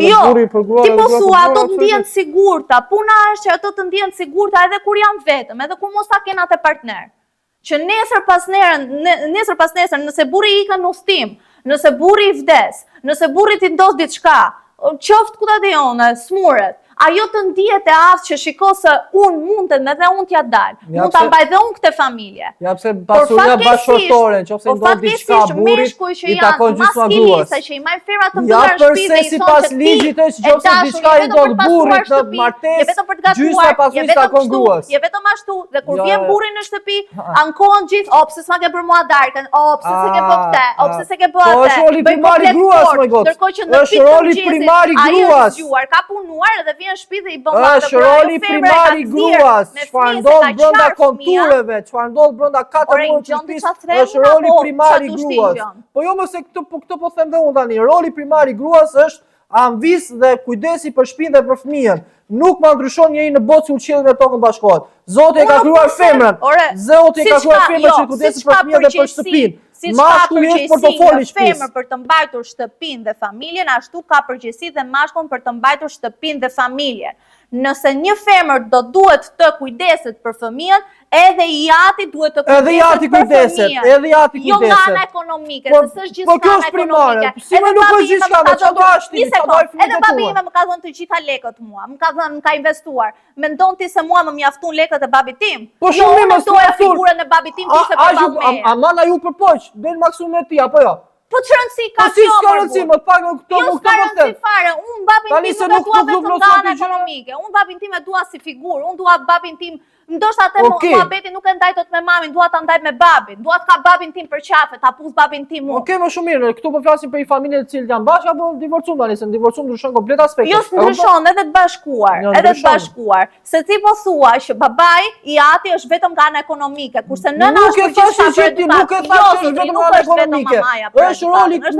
Jo, burri për grua. ti po thua ato të ndihen të sigurta. Puna është që ato të ndihen të sigurta edhe kur janë vetëm, edhe kur mos ta kenë atë partner. Që nesër pas nesër, nëse burri i ka në ustim, nëse burri i vdes, nëse burri ti ndos diçka, qoftë ku ta dione, smuret, ajo të ndihet e aftë që shiko se unë mundet me dhe unë t'ja dal. Mund ta mbaj dhe unë këtë familje. Ja pse pasuria bashkëtorë, nëse ndodh diçka burrit, i takon gjysma gruas. Që i marrin femrat të mbyllura në shtëpi dhe i thonë sipas ligjit është nëse diçka i ndodh burrit në martesë, gjysma pasurisë takon gruas. Je vetëm ashtu dhe kur vjen burri në shtëpi, ankohen gjithë, o pse s'ma ke bërë mua darkën, o pse s'e ke bë këtë, o pse s'e ke bë atë. Është roli primar i gruas, më god. Është roli primar i gruas. Ka punuar dhe në shtëpi dhe i bën atë. Është roli primar i gruas. Çfarë ndodh brenda kontureve, çfarë ndodh brenda 4 muajve të shtëpisë, është roli primar i gruas. Po jo mos e këtë po them dhe unë tani. Roli primar i gruas është anvis dhe kujdesi për shtëpinë dhe për fëmijën. Nuk ma ndryshon njëri në botë si uqilli dhe tokën bashkohet. Zoti e ka krijuar femrën. Zoti e ka krijuar femrën që kujdeset për fëmijën dhe për shtëpinë. Mashkulli është portofoli i shtëpisë. Femër për të mbajtur shtëpinë dhe familjen, ashtu ka përgjegjësi dhe mashkull për të mbajtur shtëpinë dhe familjen. Nëse një femër do duhet të kujdeset për fëmijën, edhe i ati duhet të kujdeset për fëmijën. Edhe i ati kujdeset. Jo nga ana ekonomike, se s'është gjithë nga ana ekonomike. Si më nuk është gjithë nga, që do ashti, që do e fëmijët edhe babi ime më ka dhënë të gjitha lekët mua, më ka investuar. Mendon ti se mua më mjaftun lekët e babit tim? Po shumë më doja figurën e babit tim ishte përballë meje. Amana ju përpoq, del maksimum e ti, apo jo? Po që rëndësi ka kjo për bu? Më të pak në këto jo s'ka rëndësi fare, unë babin tim nuk e dua vetëm nga ana ekonomike, unë babin tim e dua si figurë, unë dua babin tim, ndoshta atë muhabeti nuk e ndaj dot me mamin, dua ta ndaj me babin, dua të ka babin tim për qafe, ta pus babin tim unë. Okej, më shumë mirë, këtu po flasim për një familje të cilët janë bashkë apo divorcuar tani, se divorcuar ndryshon komplet aspektet. Jo ndryshon, edhe të bashkuar, se ti po thua që babai i ati është vetëm nga ana ekonomike, kurse nëna është gjithçka për edukatë. Nuk e thash që është vetëm nga ana ekonomike. Është roli kyç,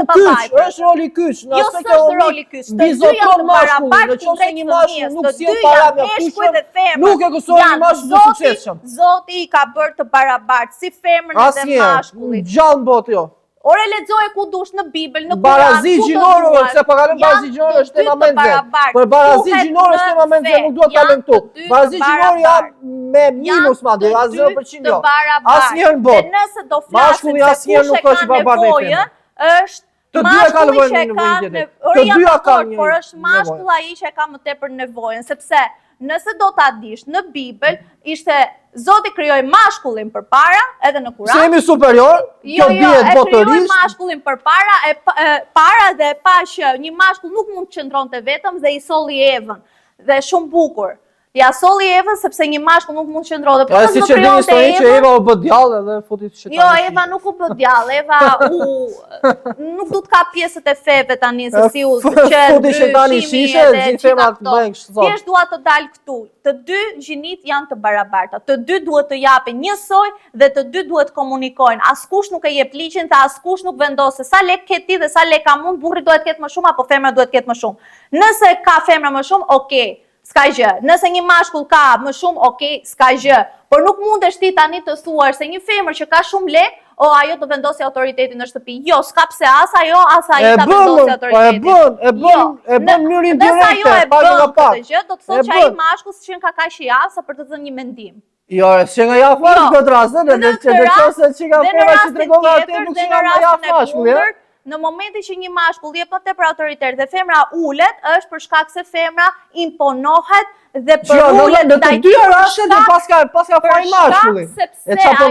është roli kyç. Jo s'është roli kyç. Bizotron mashkullin, nëse një mashkull nuk sjell para me kushtet, nuk e gëzon një mashkull të suksesshëm. Zoti i ka bërë të barabartë si femrën dhe mashkullin. Gjallë botë jo. Ore lexoje ku dush në Bibël, në Kur'an. Barazi gjinore, se po kalojmë barazi gjinore është tema më nxehtë. Për barazi gjinore është tema më nxehtë, nuk dua të kalojmë këtu. Barazi gjinore janë me minus madje, as 0% jo. Asnjëherë në botë. Nëse do mashkulli asnjëherë nuk është i barabartë me femrën. Është të dyja kanë nevojë në një të dyja kanë, por është mashkulli ai që ka më tepër nevojën, sepse nëse do ta dish në Bibël, ishte Zoti krijoi mashkullin përpara, edhe në Kur'an. Se jemi superior, kjo dihet botërisht. Krijoi mashkullin para dhe pa që një mashkull nuk mund të qëndronte vetëm dhe i solli Evën. Dhe shumë bukur. Ja solli Evën sepse një mashkull nuk mund të qëndronte. Po si që dini historinë që Eva u bë djallë dhe futi shejtani. Jo, Eva nuk u bë djallë, Eva nuk do të ka pjesët e feve tani se si u që futi shejtani shishe, gjithë femrat bëjnë kështu. Thjesht dua të dal këtu. Të dy gjinit janë të barabarta. Të dy duhet të japin njësoj dhe të dy duhet të komunikojnë. Askush nuk e jep ligjin dhe askush nuk vendos se sa lek ke ti dhe sa lek ka mund, burri duhet të ketë më shumë apo femra duhet të ketë më shumë. Nëse ka femra më shumë, okay. S'ka gjë. Nëse një mashkull ka më shumë, okay, s'ka gjë. Por nuk mundesh ti tani të thuar se një femër që ka shumë lek, ajo do vendosi autoritetin në shtëpi. Jo, s'ka pse as ajo ta vendosi autoritetin. E bën mënyrë indirekte. Nëse ajo e bën këtë gjë, do të thotë që ai mashkull s'qen ka kaq i aftë për të dhënë një mendim. Jo, s'qen nga jaftë në këtë rast, në çështë që ka femra që tregon atë nuk s'ka nga jaftë mashkulli. Në momentin që një mashkull jep më tepër autoritet dhe femra ulet, është për shkak se femra imponohet dhe për ulet ndaj të dyja rastet dhe paska fare mashkulli. Sepse ajo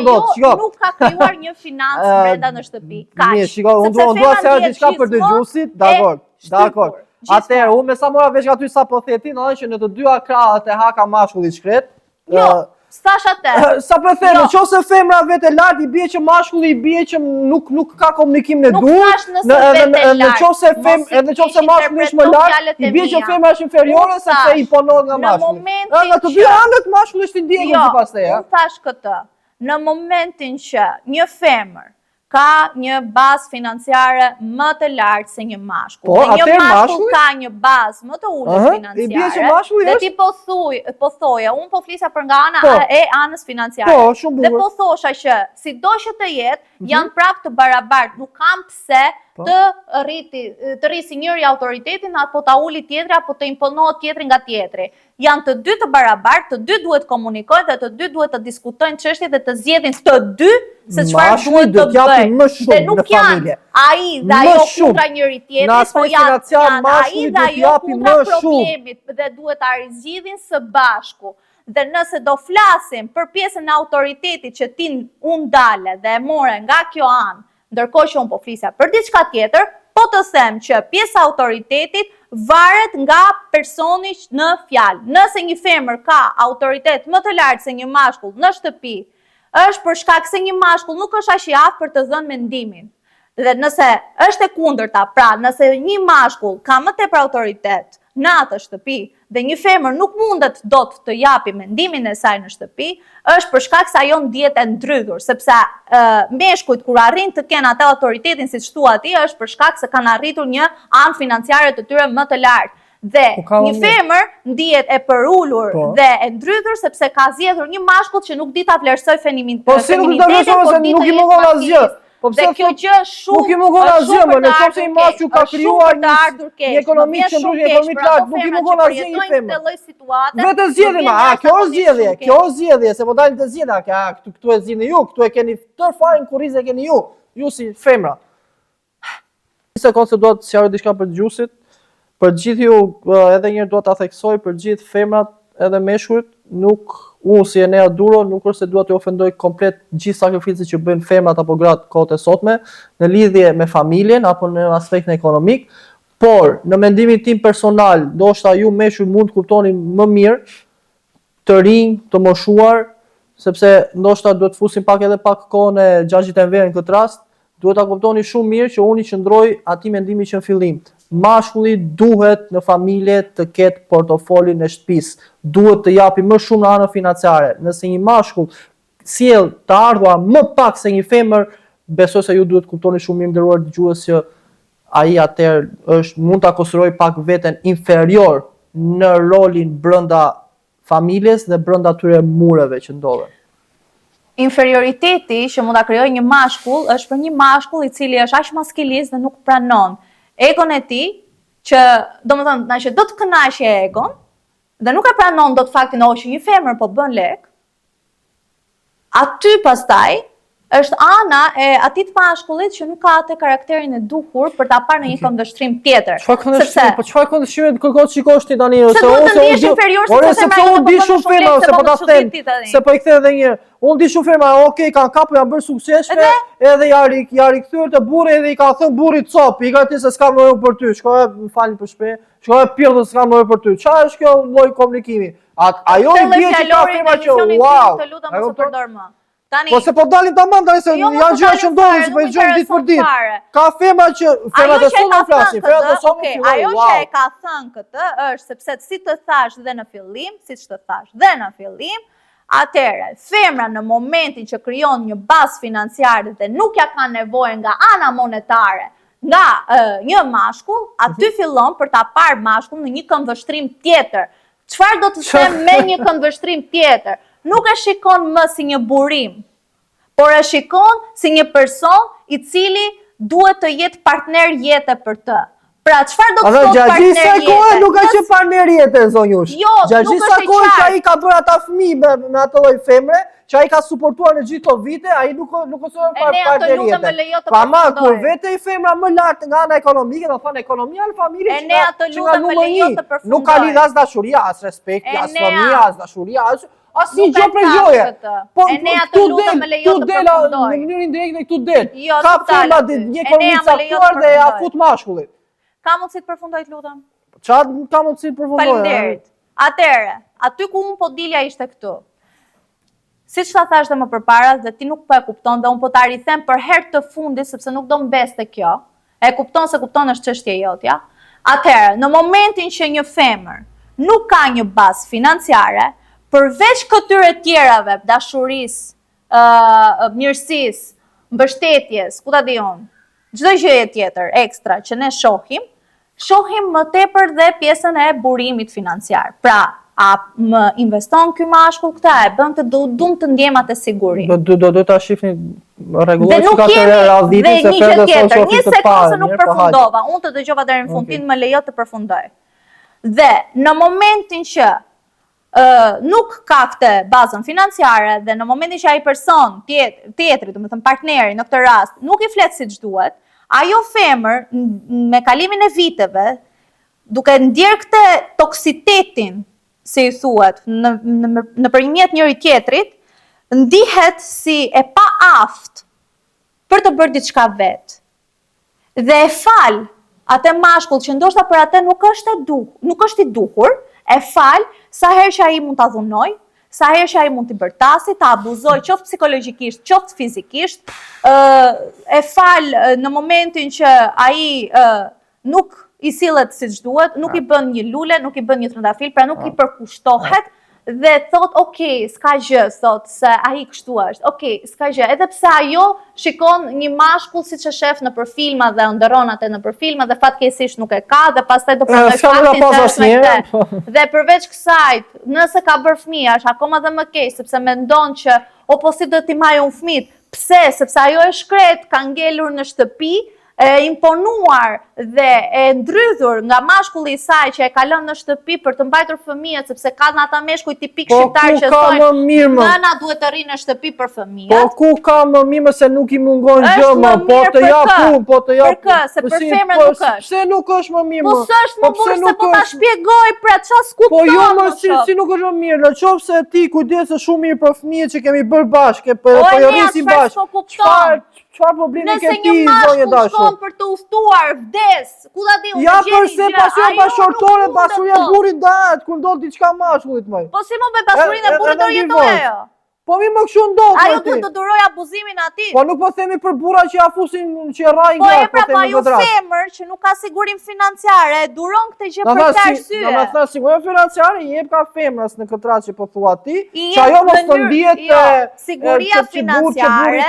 nuk ka krijuar një financë brenda në shtëpi. Kaq. Mirë, shiko, unë dua të thënë diçka për dëgjuesit, dakor. Atëherë, unë me sa mora vesh aty sa po theti, ndonëse që në të dyja krahët e haka mashkulli shkret. Jo. Stash atë. Sa po them, nëse femra vetë lart i bie që mashkulli i bie që nuk ka komunikimin e duhur. Nëse mashkulli është më lart, i bie që femra është inferiore sepse i imponohet nga mashkulli. Në të dy anët mashkulli është i ndjekur sipas teje. Unë thash këtë. Në momentin që një femër ka një bazë financiare më të lartë se një mashkull. Po, Dhe një atëherë mashkull mashkulli? ka një bazë më të ulët I bie që financiare. mashkulli Dhe është? ti po thoja, unë po flisja për nga ana Po. e anës financiare. Po, shumë Dhe bukur. po thosha që sido që të jetë, janë prapë të barabartë, nuk kam pse të rrisi njëri autoritetin apo ta uli tjetri apo të imponohet tjetri nga tjetri. Janë të dy të barabartë, të dy duhet komunikojnë dhe të dy duhet të diskutojnë çështjet dhe të zgjedhin të dy se çfarë Mashkulli duhet do të t'japi bëjnë. më shumë Dhe në nuk janë familje. ai dhe Më ajo shumë. kundra njëri Në tjetrit, po aspekt janë financiar, ai mashkulli dhe do ajo t'japi kundra më shumë. problemit dhe duhet ta rizgjidhin së bashku. Dhe nëse do flasim për pjesën e autoritetit që unë dale dhe e more nga kjo anë, ndërkohë që unë po flisja për diçka tjetër, po të them që pjesa e autoritetit varet nga personi në fjalë. Nëse një femër ka autoritet më të lartë se një mashkull në shtëpi, është për shkak se një mashkull nuk është aq i aftë për të dhënë mendimin. Dhe nëse është e kundërta, pra nëse një mashkull ka më tepër autoritet në atë shtëpi dhe një femër nuk mundet dot të japi mendimin e saj në shtëpi, është për shkak se ajo ndihet e ndrydhur, sepse meshkujt kur arrin të kenë atë autoritetin siç thua ti, është për shkak se kanë arritur një anë financiare të tyre më të lartë. Dhe një femër ndihet e përulur dhe e ndrydhur sepse ka zgjedhur një mashkull që nuk di ta vlerësoj feminitetin, Po si nuk do të vlerësoj se nuk I mungon asgjë. Po dhe kjo gjë shumë nuk I mungon asgjë, më në qoftë se I mashkull ka krijuar një ekonomi që ndryshon ekonomi të lartë, nuk I mungon asgjë një femër. Vetë zgjedhim, kjo është zgjedhje, kjo është zgjedhje, se po dalin të zgjedhja, këtu e zgjidhni ju, këtu e keni tërë fajin kurrizë e keni ju si femra. Një sekondë se duhet të sqaroj diçka për dëgjuesit. Për gjithë ju, edhe njërë duhet ta theksoj, për gjithë femrat edhe meshkujt, unë si Enea Duro, nuk është se duhet të ofendoj komplet gjithë sakrificit që bëjnë femrat apo gratë kohët e sotme, në lidhje me familjen apo në aspektin ekonomik, por në mendimin tim personal, ndoshta ju meshkuj mund të kuptoni më mirë, të rinj, të moshuar, sepse ndoshta duhet të fusim pak edhe pak kohën e Xhaxhit Enver në këtë rast, duhet ta kuptoni shumë mirë që unë I qëndroj atij mendimi që në fillim. Mashkulli duhet në familje të ketë portofolin e shtëpisë, duhet të japi më shumë në anën financiare. Nëse një mashkull sjell të ardhura më pak se një femër, besoj se ju duhet të kuptoni shumë mirë nderuar dëgjues që ai atëherë mund ta konsideroj pak veten inferior në rolin brenda familjes dhe brenda atyre mureve që ndodhen. Inferioriteti që mund ta krijojë një mashkull është për një mashkull I cili është aq maskilist dhe nuk pranon egon e tij, që domethënë që do të kënaqë egon dhe nuk e pranon dot faktin që një femër po bën lek. Aty pastaj është ana e atij mashkullit që nuk ka atë karakterin e duhur për ta parë në një këndvështrim tjetër. Çfarë këndvështrimi kërkon shikosh ti tani ose unë inferior sepse unë di shumë femra ose po ta them se po I kthe edhe një unë di shumë femra, okay, kanë kapur janë bërë suksesshme, edhe ja rikthyer te burri edhe I ka thënë burrit cop, I ka thënë se s'kam nevojë për ty, shkoj më falni për shpejt, shkoj pirë s'kam nevojë për ty. Çfarë është kjo lloj komunikimi? Ajo I bie që ka femra që wow. Të lutem mos e përdor më. Po se po dalin tamam tani se janë gjëra që ndodhin, se po I dëgjojmë ditë për ditë. Ka femra që femrat e sonë flasin, femrat e sonë fillojnë. Ajo që e ka thënë këtë është sepse si të thash dhe në fillim, siç të thash dhe në fillim, atëherë femra në momentin që krijon një bazë financiare dhe nuk ja ka nevojë nga ana monetare nga një mashkull, aty fillon për ta parë mashkull në një këndvështrim tjetër. Çfarë do të them me një këndvështrim tjetër? Nuk e shikon më si një burim, por e shikon si një person I cili duhet të jetë partner jete për të. Pra, çfarë do të thotë partner jete? Gjatë kohë nuk ka qenë partner jete, zonjush. Jo, nuk është e kohë që ai ka bërë ata fëmijë me atë lloj femre, që ai ka suportuar në gjithë këto vite, ai nuk është partner jete. Pa ma, kur vete I femra më lart nga ana ekonomike, do thonë ekonomia në familje që nga numër 1, nuk ka lidh as dashuria, as respekti, as fëmia, as dashuria, asnjë gjë prej gjoje. Po këtu del në mënyrë indirekte këtu del. Ka femra një ekonomi caktuar dhe ja fut mashkullit. Ka mundësi të përfundoj të lutem? Çfarë ka mundësi të përfundoj? Faleminderit. Atëherë, aty ku unë po dilja ishte këtu. Siç ta thash dhe më përpara dhe ti nuk po e kupton dhe unë po ta rithem për herë të fundit sepse nuk do mbeste kjo. E kupton se kupton është çështja jotja. Atëherë, në momentin që një femër nuk ka një bazë financiare, përveç këtyre tjerave, dashurisë, mirësisë, mbështetjes, ku ta di unë, çdo gjë tjetër ekstra që ne shohim më tepër dhe pjesën e burimit financiar. Pra, a më investon ky mashkull këta, e bën të dum të ndjemat e sigurisë. Do ta shihni rregullojë Dhe nuk ka të kemi radhiti dhe se një gjë tjetër, një të sekondë se nuk mirë, po hajde. përfundova. Unë të dëgjova deri në fund, më lejo të përfundoj. Dhe në momentin që nuk ka këtë bazën financiare dhe në momentin që ai person tjetri, domethënë partneri në këtë rast, nuk i flet siç duhet, ajo femër me kalimin e viteve, duke ndjer këtë toksitetin, si i thuhet, në përmjet njëri tjetrit, ndihet si e pa aft për të bërë diçka vetë. Dhe e fal atë mashkull që ndoshta për atë nuk është i duhur, e fal sa herë që ai mund ta dhunoj, sa herë që ai mund t'i bërtasi, ta abuzoj qoftë psikologjikisht, qoftë fizikisht, e fal në momentin që ai nuk i sillet siç duhet, nuk i bën një lule, nuk i bën një trëndafil, pra nuk i përkushtohet dhe thot, okay, s'ka gjë, thot se ai kështu është. Okay, s'ka gjë, edhe pse ajo shikon një mashkull siç e shef nëpër filma dhe ndërron atë nëpër filma dhe fatkeqësisht nuk e ka dhe pastaj do pranoj faktin se është me këtë. Dhe përveç kësaj, nëse ka bërë fëmijë, është akoma dhe më keq sepse mendon që po si do t'i marrë un fëmijët. Pse? Sepse ajo e shkret, ka ngelur në shtëpi, e imponuar dhe e ndrydhur nga mashkulli i saj që e ka lënë në shtëpi për të mbajtur fëmijët, sepse ka në ata meshkuj tipik shqiptar që thonë nëna duhet të rrinë në shtëpi për fëmijët. Po ku ka më mirë se nuk i mungon gjë më, po të jap punë, po të jap. Për kë? Se për femrën nuk është. Pse nuk është më mirë? Po s'është më burr se po ta shpjegoj pra çfarë s'kupton. Po jo më si nuk është më mirë, nëse ti kujdesesh shumë mirë për fëmijët që kemi bërë bashkë, po jo rrisim bashkë. Çfarë problemi ke ti, zonjë dashur? Nëse një për të udhëtuar, vdes, ku ta di unë. Ja përse pasuria bashkëtorë, basuria e burrit ndahet kur ndodh diçka mashkullit më. Po si më me pasurinë e burrit do jetoj ajo? Po mi më kështu ndodh. Ajo duhet të duroj abuzimin atij. Po nuk po themi për burra që ja fusin që rrajnë gratë, po themi ajo femër që nuk ka sigurim financiare, duron këtë gjë për të arsye. Na thua sigurim financiare i jep ka femrës në këtë rast që po thua ti, që ajo mos të ndihet siguria financiare.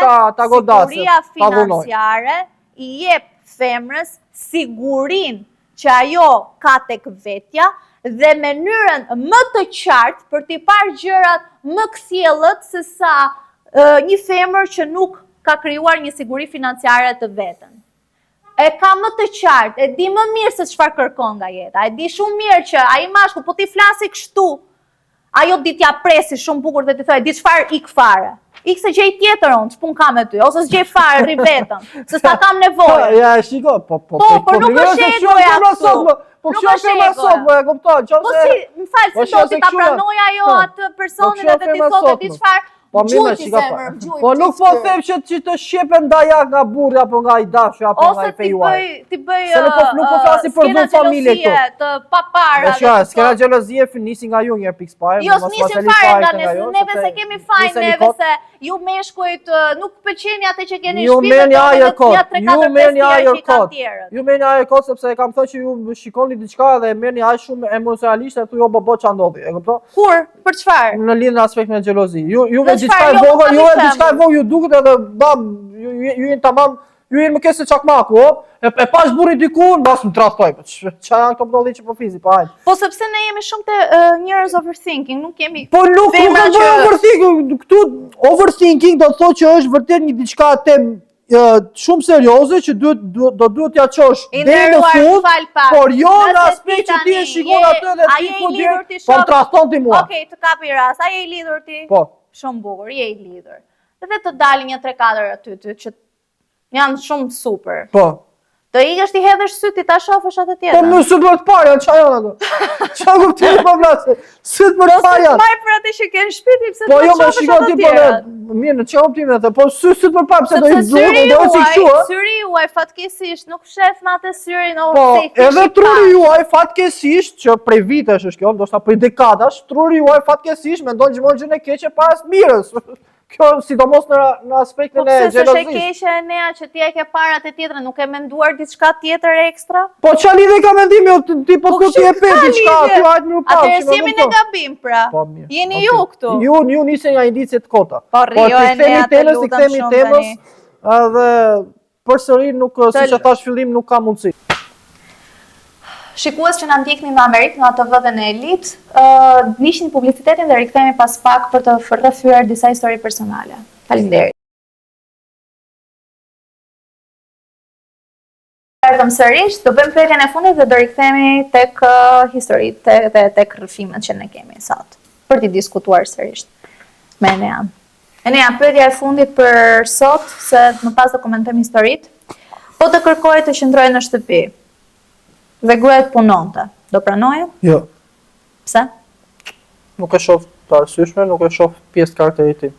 Siguria financiare i jep femrës sigurinë që ajo ka tek vetja dhe mënyrën më të qartë për t'i parë gjërat më kthjellët se sa një femër që nuk ka krijuar një siguri financiare të vetën. E ka më të qartë, e di më mirë se çfarë kërkon nga jeta. E di shumë mirë që ai mashkull po ti flasi kështu, ajo di t'ja presi shumë bukur dhe t'i thojë, di çfarë ik fare. Ik se gjej tjetër unë, ç'pun kam me ty, ose s'gjej fare, rri vetëm, se s'ta kam nevojë. Ja, shiko, po nuk është egoja këtu. Po kjo është e sot, po e kuptoj. Po si, më fal, si do ti ta pranoj ajo atë personin edhe ti thotë di çfarë? Po mirë, shikoj. Po nuk po them që të shqepen ndajak nga burri apo nga i dashur apo nga i fejuar. Ose ti bëj nuk po flasi për vend familje këtu. Të papara. Po s'ka xhelozie, nisi nga ju një herë pikspire. Jo, nisim fare nga neve se kemi fajin neve se ju meshkujt nuk pëlqeni atë që keni në shtëpi. Ju merrni ajër kot. Ju merrni ajër kot sepse e kam thënë që ju shikoni diçka dhe merrni aq shumë emocionalisht e thu jo bobo ç'a ndodhi, e kupton? Kur? Për çfarë? Në lidhje me aspektin e xhelozi. Ju diçka e vogël, diçka e vogël ju duket edhe bam, ju jeni tamam, ju jeni më kesë çakmaku, e pas burri diku, mbas më tradhtoj. Ç'a janë këto ndodhi që po fizi, po hajde. Po sepse ne jemi shumë të njerëz overthinking, nuk kemi. Po nuk ka overthinking, këtu overthinking do të thotë që është vërtet një diçka shumë serioze që duhet t'ja çosh deri në fund, por jo në aspekt që ti e shikon atë dhe ti po deri po trahton ti mua. Okej, të kapi rast. A je i lidhur ti? Po. Shumë bukur, je i lidhur. Dhe të dalin një 3-4 aty që janë shumë super. Po. Të ikësh ti hedhësh syt ti ta shohësh atë tjetër. Po më syt për të parë, çfarë janë ato? Çfarë kuptoj po vlasë? Syt për të parë. Po marr për atë që ke në shtëpi pse po jo më shikoj ti po mirë në çfarë kuptimi atë, po syt për parë pse do i duhet do si kështu, ë? Syri juaj fatkeqësisht nuk shef me atë syrin ose. Po, edhe truri juaj fatkeqësisht që prej vitesh është kjo, ndoshta prej dekadash, truri juaj fatkeqësisht mendon gjithmonë gjën e keqe para mirës. Kjo sidomos në aspektin e xhelozisë. Po pse është e keqe e nea që ti e ke parë atë tjetrën, nuk e menduar diçka tjetër ekstra? Po ç'a lidhje ka mendimi ti po ti e pe diçka, ti hajt më pas. Atëherë jemi në gabim pra. Jeni ju këtu. Ju nisën nga indicie të kota. Po rrio e nea të lutem temës. edhe përsëri nuk, siç e thash fillim, nuk ka mundësi. Shikues që na ndjekni në Amerikë, në ATV-n e Elit, nishin publicitetin dhe rikthehemi pas pak për të rrëfyer disa histori personale. Faleminderit. Erdhëm sërish, do bëjmë pyetjen e fundit dhe do rikthehemi tek historitë dhe tek rrëfimet që ne kemi sot, për t'i diskutuar sërish me Enea. Enea, pyetja e fundit për sot, se më pas do komentojmë historitë. Po të kërkoje të qëndroje në shtëpi dhe gruaja të punonte, do pranoje? Jo. Pse? Nuk e shoh të arsyeshme, nuk e shoh pjesë të karakterit tim.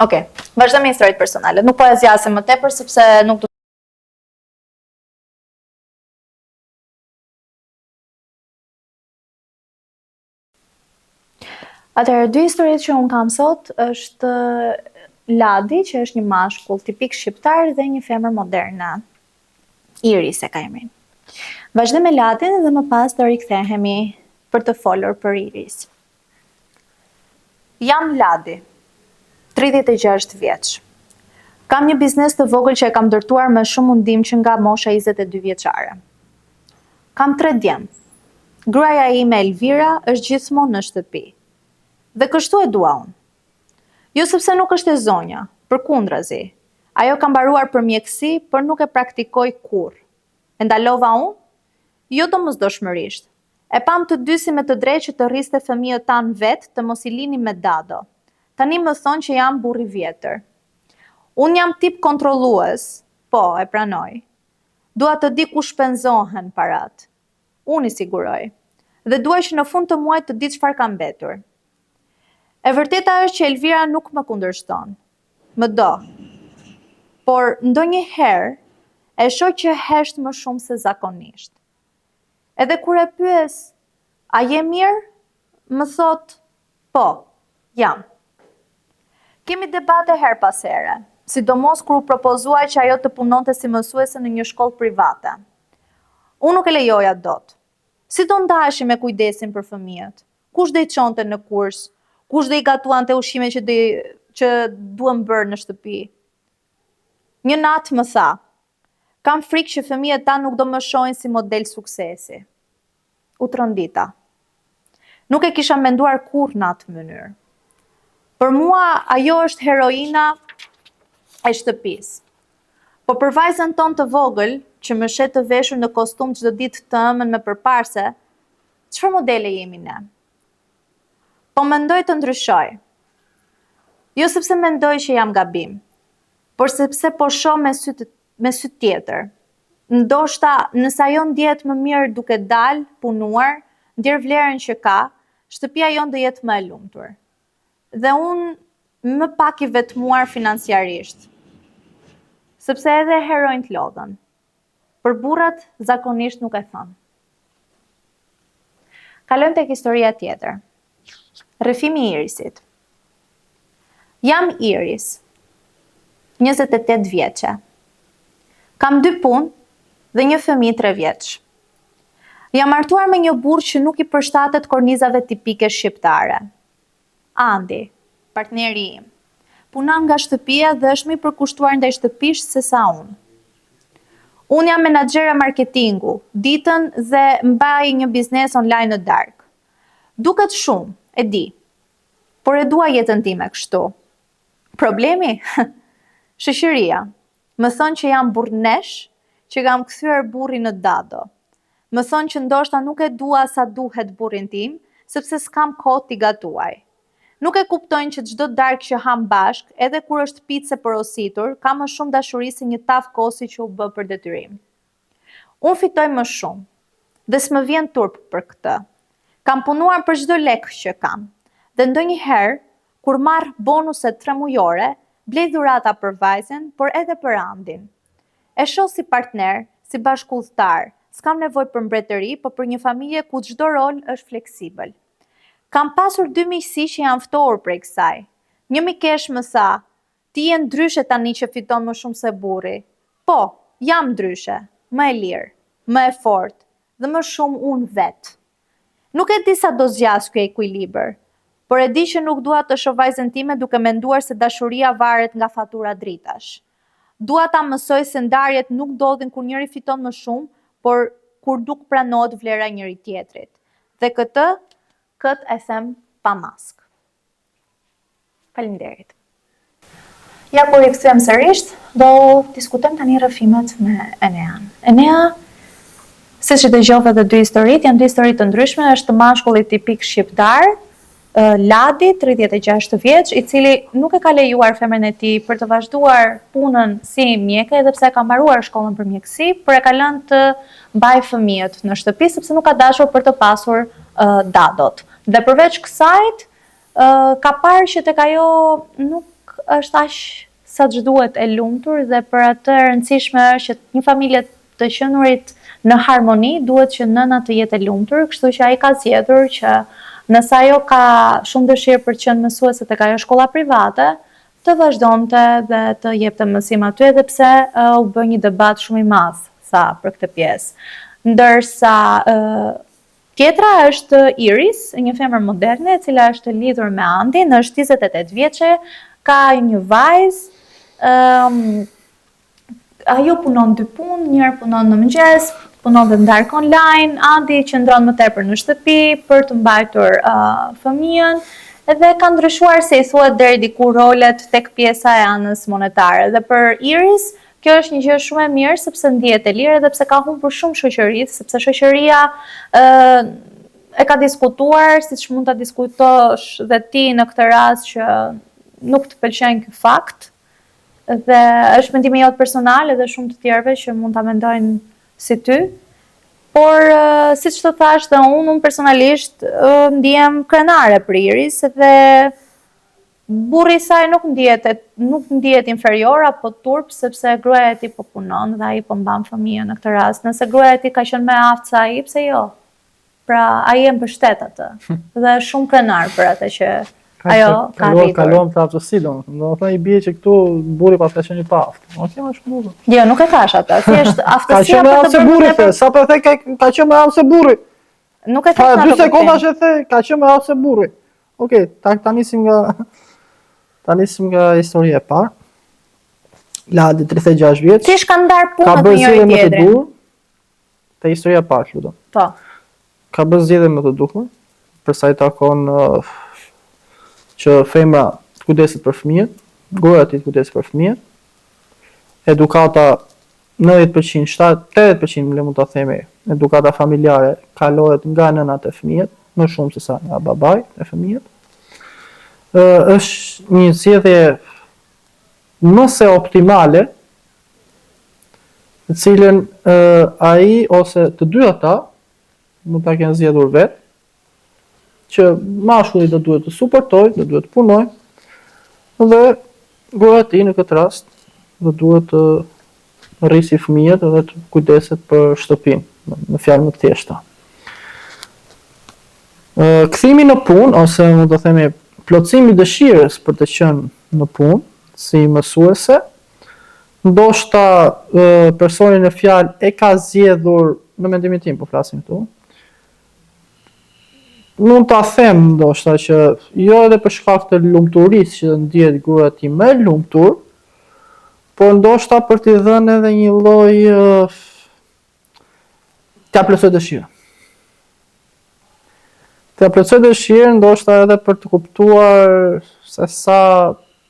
Okej, vazhdojmë me historitë personale. Nuk po e zgjasim më tepër sepse nuk do Atëherë, dy historitë që unë kam sot është Ladi, që është një mashkull tipik shqiptar dhe një femër moderne. Iris e ka emrin. Vazhdojmë me Ladin dhe më pas do rikthehemi për të folur për Iris. Jam Ladi, 36 vjeç. Kam një biznes të vogël që e kam ndërtuar me shumë mundim që nga mosha 22 vjeçare. Kam 3 djem. Gruaja ime Elvira është gjithmonë në shtëpi. Dhe kështu e dua unë. Jo sepse nuk është e zonja, përkundrazi. Ajo ka mbaruar për mjeksi, por nuk e praktikoj kurrë. E ndalova unë? Jo domosdoshmërisht. E pam të dy si me të drejtë që të rriste fëmijët tanë vetë të mos i lini me dado. Tani më thonë që jam burr i vjetër. Unë jam tip kontrollues, po, e pranoj. Dua të di ku shpenzohen parat. Unë i siguroj. Dhe dua që në fund të muajit të di çfarë ka mbetur. E vërteta është që Elvira nuk më kundërshton. Më do. Por ndonjëherë e shoh që hesht më shumë se zakonisht. Edhe kur e pyes, a je mirë? Më thot, po, jam. Kemi debate her pas here, sidomos kur u propozuaj që ajo të punonte si mësuese në një shkollë private. Unë nuk e lejoja dot. Si do ndaheshim me kujdesin për fëmijët? Kush do i çonte në kurs? Kush do i gatuante ushqime që duhen bërë në shtëpi? Një natë më tha, kam frikë që fëmijët ta nuk do më shohin si model suksesi. U trondita. Nuk e kisha menduar kurrë në atë mënyrë. Për mua, ajo është heroina e shtëpisë. Po për vajzën tonë të vogël, që më shet të veshur në kostum çdo ditë të ëmën me përparse, çfarë modele jemi ne? Po mendoj të ndryshoj. Jo sepse mendoj që jam gabim, por sepse po shoh me sy tjetër. Ndoshta nëse ajo ndjehet më mirë duke dalë, punuar, ndjer vlerën që ka, shtëpia jon do jetë më e lumtur. Dhe unë më pak i vetmuar financiarisht. Sepse edhe heronjt lodhen. Për burrat zakonisht nuk e thon. Kalojmë tek historia tjetër. Rrëfimi i Irisit. Jam Iris, 28 vjeçe. Kam 2 punë dhe një fëmijë 3 vjeç. Jam martuar me një burr që nuk i përshtatet kornizave tipike shqiptare. Andi, partneri im, punon nga shtëpia dhe është më i përkushtuar ndaj shtëpisë se sa unë. Unë jam menaxhere marketingu, ditën dhe mbaj një biznes online në darkë. Duket shumë, e di, por e dua jetën time kështu. Problemi? Shoqëria. Më thonë që jam burrnesh, që kam kthyer burrin në dado. Më thonë që ndoshta nuk e dua sa duhet burrin tim, sepse s'kam kohë t'i gatuaj. Nuk e kuptojnë që çdo darkë që ham bashk, edhe kur është picë porositur, ka më shumë dashuri se një tavë kosi që u bë për detyrim. Unë fitoj më shumë, dhe s'më vjen turp për këtë. Kam punuar për çdo lek që kam, dhe ndonjëherë, kur marr bonuset 3 mujore, blej dhurata për vajzen, por edhe për Andin. E shoh si partner, si bashkëudhëtar, s'kam nevojë për mbretëri, por për një familje ku çdo rol është fleksibël. Kam pasur 2 miqësi që janë ftohur prej kësaj. Një mikesh më tha, ti je ndryshe tani që fiton më shumë se burri. Po, jam ndryshe, më e lirë, më e fortë dhe më shumë unë vetë. Nuk e di sa do zgjas ky ekuilibër, por e di që nuk dua të shoh vajzën time duke menduar se dashuria varet nga fatura dritash. Dua ta mësoj se ndarjet nuk ndodhin kur njëri fiton më shumë, por kur nuk pranohet vlera e njëri tjetrit. Dhe këtë e them pa maskë. Faleminderit. Ja kur I kthyem sërish, do diskutojmë tani rrëfimet me Enean. Enea, siç I dëgjova dhe dy historitë, janë dy histori të ndryshme, është mashkulli tipik shqiptar, Ladi, 36 vjeç, I cili nuk e ka lejuar femrën e tij për të vazhduar punën si mjeke, edhe pse ka mbaruar shkollën për mjekësi, por e ka lënë të mbajë fëmijët në shtëpi sepse nuk ka dashur për të pasur dadot. Dhe përveç kësajt, ka parë që tek ajo nuk është aq sa ç'duhet e lumtur dhe për atë e rëndësishme është që një familje të qenurit në harmoni duhet që nëna të jetë e lumtur, kështu që ai ka zgjedhur që nëse ajo ka shumë dëshirë për të qenë mësuese tek ajo shkolla private, të vazhdonte dhe të jepte mësim aty, edhe pse u bë një debat shumë I madh për këtë pjesë. Ndërsa tjetra është Iris, një femër moderne, e cila është lidhur me Andin, është 28 vjeçe, ka një vajzë, ajo punon dy punë, njëherë punon në mëngjes, punon dhe ndark online, Andi qëndron më tepër në shtëpi për të mbajtur fëmijën, edhe ka ndryshuar se I thuhet deri diku rolet tek pjesa e anës monetare. Dhe për Iris, kjo është një gjë shumë e mirë sepse ndihet e lirë edhe pse ka humbur shumë shoqëri, sepse shoqëria e ka diskutuar, siç mund ta diskutosh dhe ti në këtë rast që nuk të pëlqen ky fakt. Dhe është mendimi jot personal edhe shumë të tjerëve që mund ta mendojnë si ty, por siç të thash dhe unë personalisht ndihem krenare për Iris dhe burri I saj nuk ndihet inferior apo turp sepse gruaja e tij po punon dhe ai po mban fëmijën në këtë rast. Nëse gruaja e tij ka qenë më aftë se ai, pse jo? Pra ai e mbështet atë dhe është shumë krenar për atë që ajo ka arritur. Kaluam të aftësi, domethënë I bie që këtu burri pas ka qenë I paaftë. Okej, më shumë bukur. Jo, nuk e thash atë, thjesht aftësia për të bërë burri, sa po the ka qenë më aftë se burri. Nuk e thash atë. 2 sekonda që the ka qenë më aftë se burri. Okej, ta nisim nga historia e parë. Ladi 36 vjeç. Ti shka ndar punët me njëri tjetrin. Te historia e parë, lutem. Po. Ka bërë zgjedhje më të duhur, për sa I takon që femra të kujdeset për fëmijët, gruaja të kujdeset për fëmijët, edukata 90%, 80% le mund ta themi, edukata familjare kalohet nga nënat e fëmijët, më shumë se sa nga babai e fëmijët. Është një zgjedhje më se optimale, të cilën ai ose të dy ata mund ta kenë zgjedhur vetë, që mashkulli do duhet të suportojë, do duhet të punojë, dhe gruaja e tij në këtë rast do duhet të rrisi fëmijët dhe të kujdeset për shtëpinë, në fjalë më të thjeshta. Kthimi në punë ose mund të themi plotësimi I dëshirës për të qenë në punë si mësuese, ndoshta personi në fjalë e ka zgjedhur, në mendimin tim po flasim këtu. Mund ta them ndoshta që jo edhe për shkak të lumturisë që ndihet gruaja e tij më lumtur, por ndoshta për t'i dhënë edhe një lloj t'ia plotësoj dëshirën. T'ia plotësoj dëshirën ndoshta edhe për të kuptuar se sa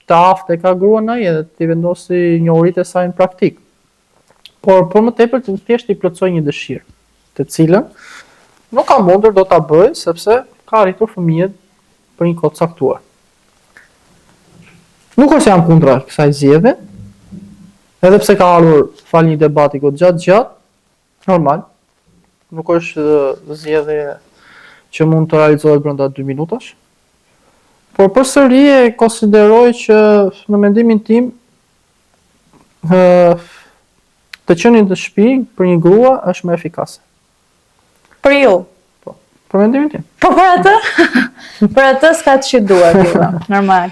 të aftë e ka grua ai edhe t'i vendosi njohuritë e saj në praktik. Por më tepër të thjesht I plotësoj një dëshirë, të cilën nuk ka mundur do ta bëj sepse ka arritur fëmijët për një kohë caktuar. Nuk është jam kundra kësaj zgjedhje, edhe pse ka ardhur fal një debati gjatë, normal. Nuk është zgjedhje që mund të realizohet brenda 2 minutash. Por përsëri e konsideroj që në mendimin tim të qenë në shtëpi për një grua është më efikase. Për ju? Po, për mendimin tim. Po për atë? Për atë s'ka që duhet, normal.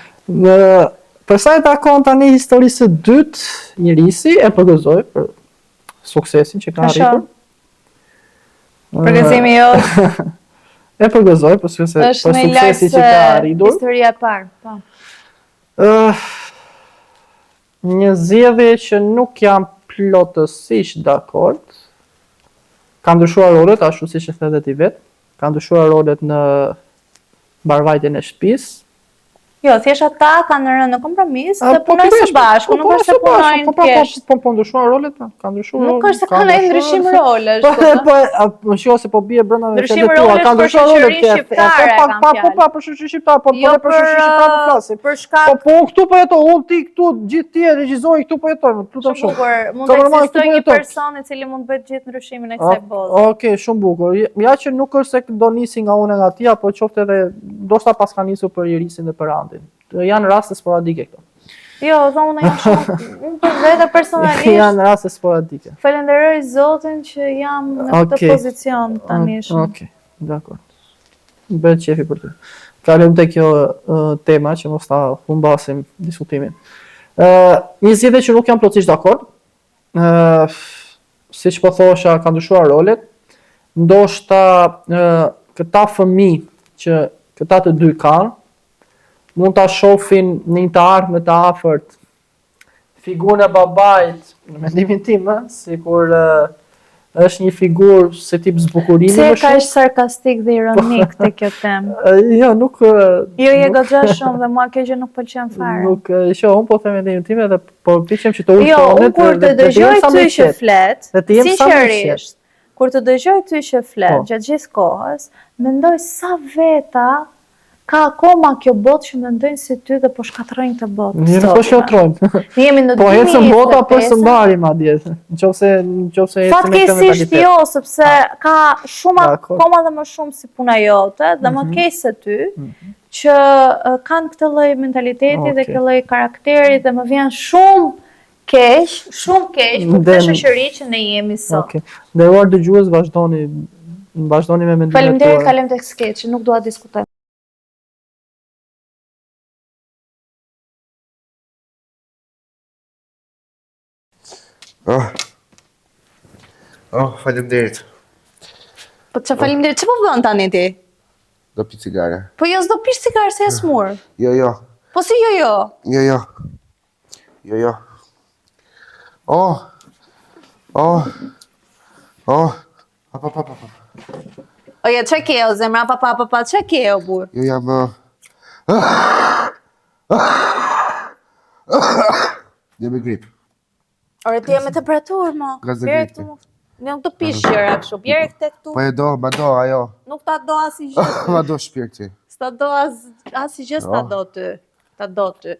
Për sa I takon tani historisë së dytë, Irisi e përgëzoj për suksesin që ka arritur. Përgëzimi jot. E përgëzoj, për Është më lart suksesi që ka arritur. Historia e parë, po. Një zgjedhje që nuk jam plotësisht dakord. Ka ndryshuar rolet, ashtu siç e the ti vet. Ka ndryshuar rolet në mbarvajtjen e shtëpisë. Jo, thjesht ata kanë rënë në kompromis dhe punojnë së bashku, nuk është se punojnë thjesht. Po ndryshuar rolet, ka ndryshuar. Nuk është se ka ndonjë ndryshim rolesh. Po shiko se po bie brenda me Ndryshim rolesh për shoqërinë shqiptare kam fjalë. Po për shoqërinë shqiptare, po për shoqërinë shqiptare po flasim. Për shkak Po këtu po jetoj, unë ti këtu, gjithë ti e regjizoj këtu po jetoj, lutem shumë. Mund të ekzistojë një person i cili mund bëjë gjithë ndryshimin e kësaj bote. Okej, shumë bukur. Ja që nuk është se do nisi nga unë nga ti, apo qoftë edhe ndoshta pas ka nisur për Irisin dhe për Andin. Janë raste sporadike këto. Jo, thonë jam shumë, unë për vete personalisht. Janë raste sporadike. Falenderoj Zotin që jam në këtë pozicion tani shumë. Okej, dakor. Bëhet qefi për ty. Kalojmë te kjo tema që mos ta humbasim diskutimin. Një zgjedhje që nuk jam plotësisht dakord. Siç po thosha, ka ndryshuar rolet. Ndoshta këta fëmijë që këta të dy kanë mund ta shohin në një të ardhme të afërt figurën e babait, në mendimin tim, sikur është një figurë se tip zbukurimi më shumë. Se ka sarkastik dhe ironik te kjo temë. Jo, nuk Jo, je goxha shumë dhe mua kjo gjë nuk pëlqen fare. Nuk, unë po them mendimin tim edhe po piqem që të ulë tonet. Jo, unë kur të dëgjoj ty që flet, sinqerisht, kur të dëgjoj ty që flet gjatë gjithë kohës, mendoj sa veta ka akoma kjo botë që mendojnë si ty dhe po shkatrojnë këtë botë. Njërë po shkatrojnë. Ne jemi në 2025. Po ecën bota për së mbarim atje. Nëse ecën fatkeqësisht jo, sepse ka shumë akoma dhe më shumë si puna jote dhe më keq se ty që kanë këtë lloj mentaliteti dhe këtë lloj karakteri dhe më vjen shumë keq për këtë shoqëri që ne jemi sot. Okej. Nderuar dëgjues, vazhdoni me mendimet tuaja. Faleminderit, kalojmë tek skeçi, nuk dua të diskutoj. Faleminderit. Po çfarë faleminderit? Ç'po bën tani ti? Do pi cigare. Po jo, s'do pish cigare se je smur. Jo. Po si jo? Jo. Pa. Oja, ç'e ke o zemra, pa, ç'e ke o burr? Jo jam jam me grip. Ore ti je me temperaturë mo. Bjerë këtu mo. Nuk të pish gjëra kështu. Bjerë këte këtu. Po e do, ma do, ajo. Nuk ta do asnjë gjë. Ma do shpirti. S'ta do asnjë gjë s'ta do ty. Ta do ty.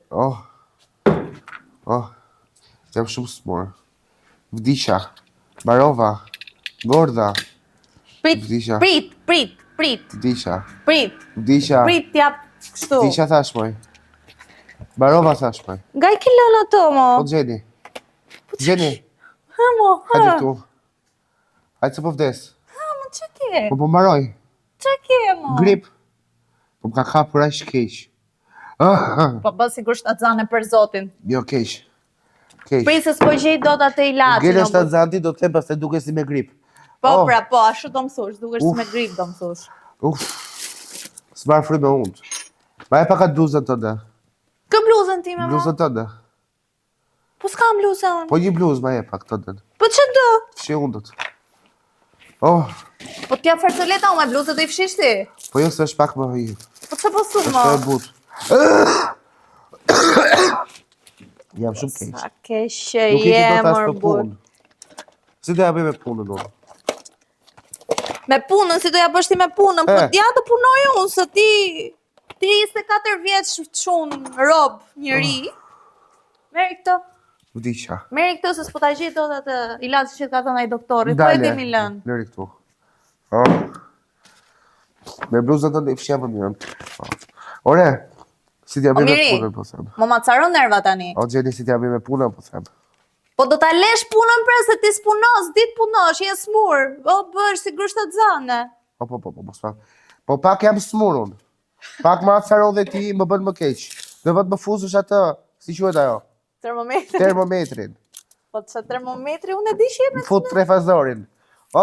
Jam shumë smur. Vdisha. Barova. Gorda. Prit. Vdisha. Prit. Vdisha. Vdisha jap kështu. Vdisha thashmoj. Barova thashmoj. Nga i kilon ato mo? Po Gjeni. Gjeni. Ha mo, ha. Hajde tu. Hajde se po vdes. Ha mo, që ke? Po mbaroj. Që ke mo? Grip. Po më ka kapur aq keq. Po bë sigur shtatzane për Zotin. Jo keq. Prisës po gjej dot atë ilaçin. Gjelë shtatzanti do të them pastaj duket si me grip. Po pra, po, ashtu do më thush, dukesh si me grip do më thush. S'marr frymë unë. Ma e paka bluzën tënde. Kë bluzën ti me mo? Bluzën tënde. Po s'kam bluzën. Po një bluzë ma e pak tënde. Po që do? Fshi undët. Po t'ja fersoleta u me bluzët do i fshish ti? Po jo se është pak më i. Po që po thush mo? Është e butë. Jam shumë keq. Sa keq që jemër burr. Si do ja bëj me punën unë? Me punën, si do ja bësh ti me punën? Po ja të punoj unë, se ti 24 vjeç çun rob njëri. Merri këtë. Vdisha. Merri këtë se s'po ta gjej dot atë ilaçin që ka thënë ai doktori. Po e kemi lënë. Lëri këtu. Me bluzën tënde i fshija më mirë. Ore, si t'ja bëj me punën, po them. Mo ma caron nerva tani. O Gjeni, si t'ja bëj me punën, po them. Po do ta lesh punën pra se ti s'punos, dit punosh, je smur. O bësh si shtatzane. Po pak jam smur unë. Pak ma caron dhe ti më bën më keq. Dhe vetë më fuzosh atë, si quhet ajo? Termometrin. Po ç'a termometri unë e di që jemi. Fut trefazorin. Po.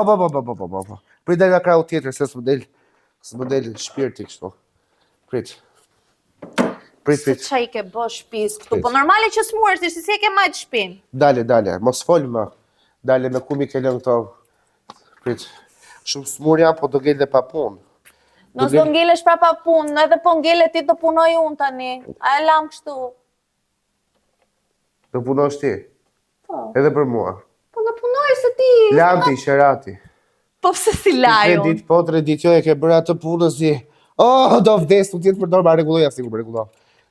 Prit dal nga krahu tjetër se s'më del. S'më del shpirti kështu. Prit. Se qa i ke bë shtëpis këtu, po normale që smurës, si e ke majtë shtëpinë. Dale, mos fol më. Dale me ku mi ke lënë këto. Prit. Shumë smurja, po do ngel dhe pa punë. Nësë do ngelesh pra pa punë, edhe po ngele ti do punoj unë tani. A e lam kështu? Do punosh ti? Po. Edhe për mua. Po do punoj se ti... Lanti, sherati. Po pse si laju? 3 ditë po, 3 ditë jo e ke bërë atë punës si... Oh, do vdes, tu tjetë përdorë, ma regulloja si ku më regullo.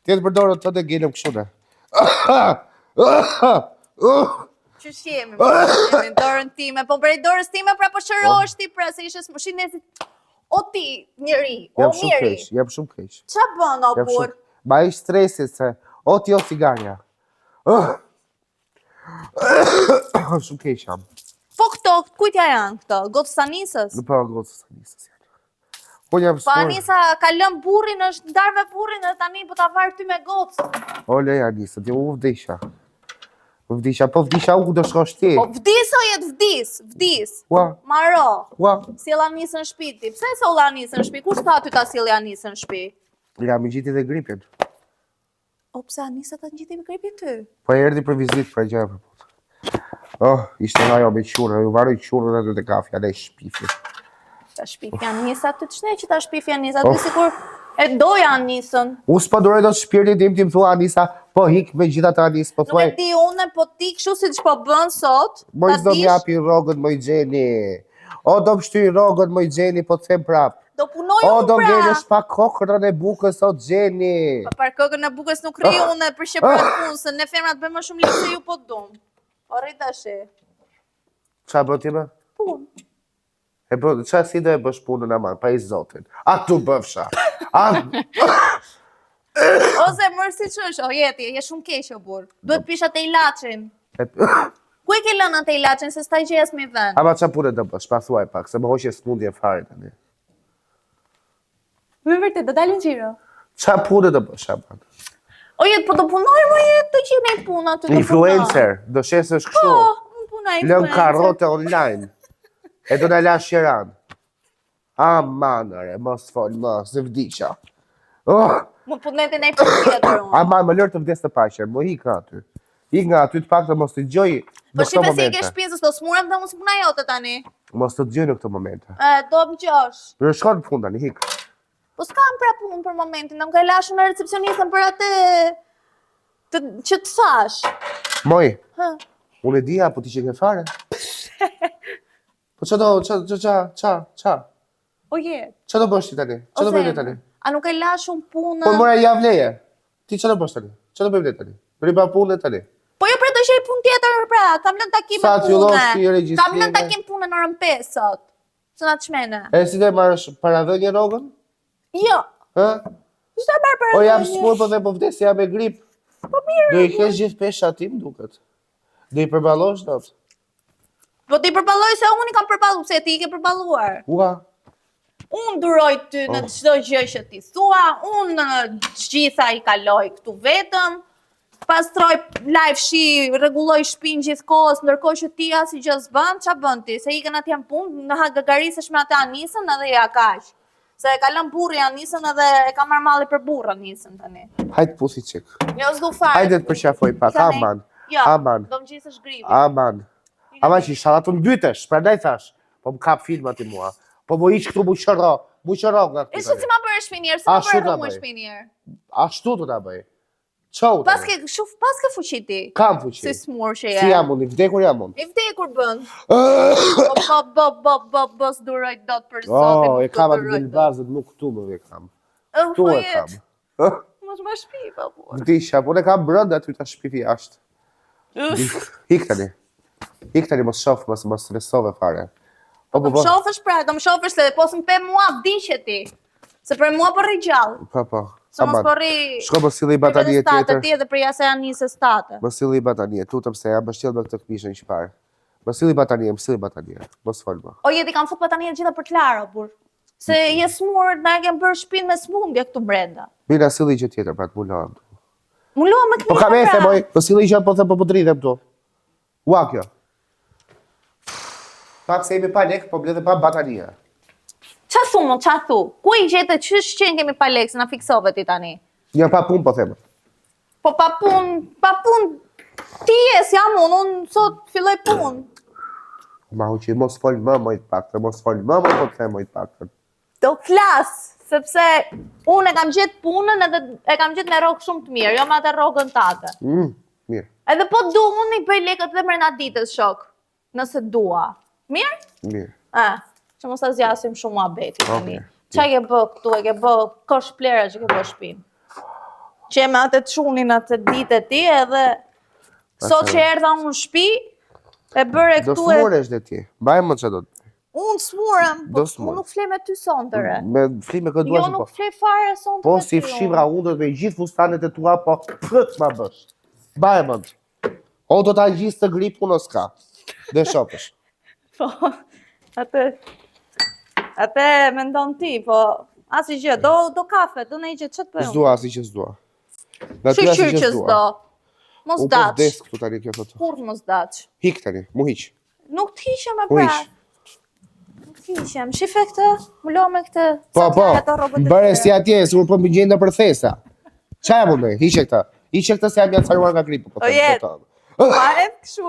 Tjetë përdorë të të gelem këshune. Qysh jemi, dorën time, po prej dorës time pra po shërosh ti pra, se ishe shinezit... O ti, njëri, o miri. Jam shumë keq. Qa bën, o bur? Ma ish stresit se, o ti o cigarja. Shumë keq jam. Po këto, kujtja janë këto? Gotë Sanisës? Në pa gotë Sanisës janë. Po jam Po Anisa ka lëm burrin, është ndarë me burrin dhe tani po ta varë ty me gocë. O lej Anisa, ti u vdisha. Po vdisha u do shkosh ti. Po vdis o jetë vdis. Ua. Maro. Ua. Sjell Anisën në shtëpi ti. Pse se ulla Anisën në shtëpi? Kush ka ty ta sjellë Anisën në shtëpi? Ja, më gjiti dhe gripin. O pse Anisa ta ngjiti me gripin ty? Po erdhi për vizitë për gjë për putë. Oh, ishte ajo me qurë, ju varoj qurën edhe të kafja, ne shpifi. Ta shpifi Anisa, ty të shnej që ta shpifi Anisa, ty sikur e doja Anisën. Unë s'pa duroj do të shpirtin tim ti më thua Anisa, po hik me gjitha të Anisë, po Nuk thuaj. e di une, po ti kështu si që po bën sot, Moj s'do m'japi rogën moj gjeni. O do m'shtyj rogën moj gjeni, po të them prap. do punoj O unë do pra. ngelesh pa kokrën e bukës o gjeni. Pa par kokën e bukës nuk rri unë për shqiprat punë, se ne femrat bëjmë më shumë lirë se ju po dum. O rri tashi. Qa bë ti me? Punë. E bë, qa si do e bësh punën aman, pa i zotin. A tu bëfsha. Ose mërë si që është, o jeti, je shumë keq o burë. Duhet pisha te ilaçin. Ku e ke lënë te ilaçin se s'ta gjes me vend? Ama qa punë do bësh, pa thuaj pak, se më hoqe smundje fare tani. Me vërtet, do dalin xhiro. Qa punë do bësh aman? O jetë, po do punoj më jetë të që ne puna të Influencer, do shesësh kështu. Po, unë punoj influencer. Lën karote online. E do në lash Shiran. Amanëre, mos fol, mos, në vdisha. Më punete ne për tjetër unë. Aman, më lërë të vdes të pashe, më hik nga aty. Hik nga aty të pak të mos të gjoj Po në këto shipe si i ke momente. shpizës, do smurem dhe mos puna jote tani. Mos të gjoj në këto momente. Do më gjosh. Në shkon në funda, një hik. Po s'kam pra punë për momentin, në më ka lashë në recepcionistën për atë që të thash. Moj, Hë? unë e dija, po ti që ke fare. Po që do, O jetë. që do bësh ti tani? Që do bëjmë tani? A nuk e lashë unë punë? Po mora javë leje. Ti që do bësh tani? Që do bëjmë tani? Riba punë tani. Po jo pra të shej punë tjetër pra, kam lënë takim Sa me t'fillosh ti punë. regjistrime? Kam lënë takim punë në orën 5 sot. Së na të shmene. E si dhe marrësh paradhënje rogën? Jo, Hë? s'ta marrë për O jam smur po dhe po vdes, jam me grip. Po mirë. Do i kesh gjithë pesha tim duket. Do i përballosh dot. Po ti përballoj se unë i kam përballu, pse ti i ke përballuar. Ua. Unë duroj ty në çdo gjë që ti thua, unë në gjitha i kaloj këtu vetëm, pastroj live shi, rregulloj shtëpinë gjithkohës, ndërkohë që ti as i gjë s'bën, ç'a bën ti? Se ikën atje në punë, në gagarisesh me atë Anisën edhe ja kaq. Se e ka lënë burri Anisën edhe e ka marrë malli për burr Anisën tani. Hajt pusi qik. Jo s'du fare. Hajde të përqafoj pak, Tani- aman. Jo, Aman. do më gjithësh gripi. Aman. Aman që isha të mbytesh, prandaj thash. Po më kap filmat i mua. Po më iq këtu mu qëro nga këtu. Ishte si ma bërë shpinjer, se A, ma shu bërë ta rëmu bëj. shpinjer. Ashtu të ta bëj. Qau të Paske, shuf, paske fuqi ti. Kam fuqi. Si smur që je. Si jam unë, i vdekur jam unë. I vdekur bën. Bo, s'duroj dot për zotin. Oh, e nuk kam do atë duroj dot. gëlbazët, nuk këtu më e kam. Oh, Tu po e jet. kam. Mos ma shpi, po. Vdisha, po ne kam brënda ty ta shpifi ashtë. Hik tani, mos shof, mos stresove fare. Po, Do më shofësh pra, do më shofësh se po s'm pe mua vdishe ti. Se për mua po rri gjallë. Po. Se mos Aman. po rri... Shko më silli i batanie tjetër. Ti edhe për jase Anisës tate. Më silli i batanie, tutëm se jam bështjel me këtë këmishën që parë. Më silli i batanie, mos fol më. O jeti kam fut patania gjitha për të lara, bur. Se je smur, na e kem bërë shpinë me smundje këtu brenda. Mina silli gjë tjetër, pra të mulohem. Mulo me Po këmija kam ethe, moj, po silli gjë po them po dridhem tu. Ua kjo. Pak se jemi pa lek, po bledhe pa batanie. Qa thumë, qa thu? Ku i gjete qysh qenë kemi pa lekë, se na fiksove ti tani? Ja pa punë po them. Po pa pun, ti je si jam unë sot filloj punë. Ma hu që mos fol më mojt pak, mos fol më po të them mojt pak. Do flas, sepse unë e kam gjetë punën edhe e kam gjetë me rrogë shumë të mirë, jo me atë rrogën tate. Mirë. Edhe po du, unë i bëj lekët dhe mërna ditës shok, nëse dua. Mirë? Mirë. Që mos ta zjasim shumë muhabeti tani. Okay. Qa ke bë këtu, e ke bë kosh plera që ke bë shpinë. Që me atë të shunin atë ditë e ti edhe sot që erdha unë në shpi, e bëre Do këtu e... smuresh dhe ti. Mbaj më që do të. Unë smurem, po Do smurem. unë nuk flej me ty sontëre. Me fli me këtë duash Jo, nuk flej fare sontëre Po me si ty, fshimra undër me gjithë fustanet e tua, po prët ma bësh. Mbaj më. O do ta gjisë të gripun o s'ka. Dhe shopësh. Po, atë mendon ti, po asi gjë, do kafe, do në i gjë, që të bëjmë? S'dua si që s'dua. Shqyqyr që s'do. Mos Unë po daq. vdes këtu tani kjo thotë. Kur mos daq? Hik tani, mu hiq. Nuk t'hiqem e Mu pra. hiq. Nuk t'hiqem. Shife këtë, më lo me këtë. Po, sa po, t'ja ato robët e bëre tjera. si atje, se unë po më gjejnë në përthesa. Qa e mundoj, hiqe këta. Hiqe këta se jam jacaruar nga gripu. O jetë. Pa e të këshu.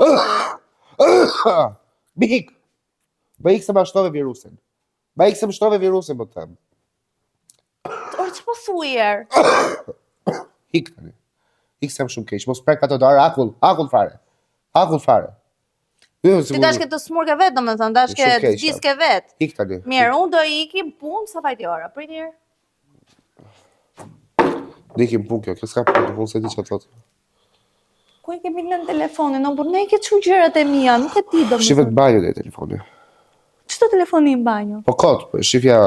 Bik! Ba ik se ma shtove virusin. Ba ik se më shtove virusin, po të them. Orë që po thujer? Hik tani. Hik se më shumë keq. Mos prek ato dorë, akull fare. Akull fare. Ti dashke të smurke vetë, do me thënë, dashke Shumë të keq, gjiske vetë. Hik tani. Mirë, unë do ikim punë sa fajti ora, pritir. Dikim punë kjo s'ka punë se di që thotë. Ku e kemi në telefonin, no, por ne i ke që gjërat e mija, nuk e ti do me Shivet thënë. banjo dhe telefoni. Qëto telefoni në banjo? Po kot, po shifja...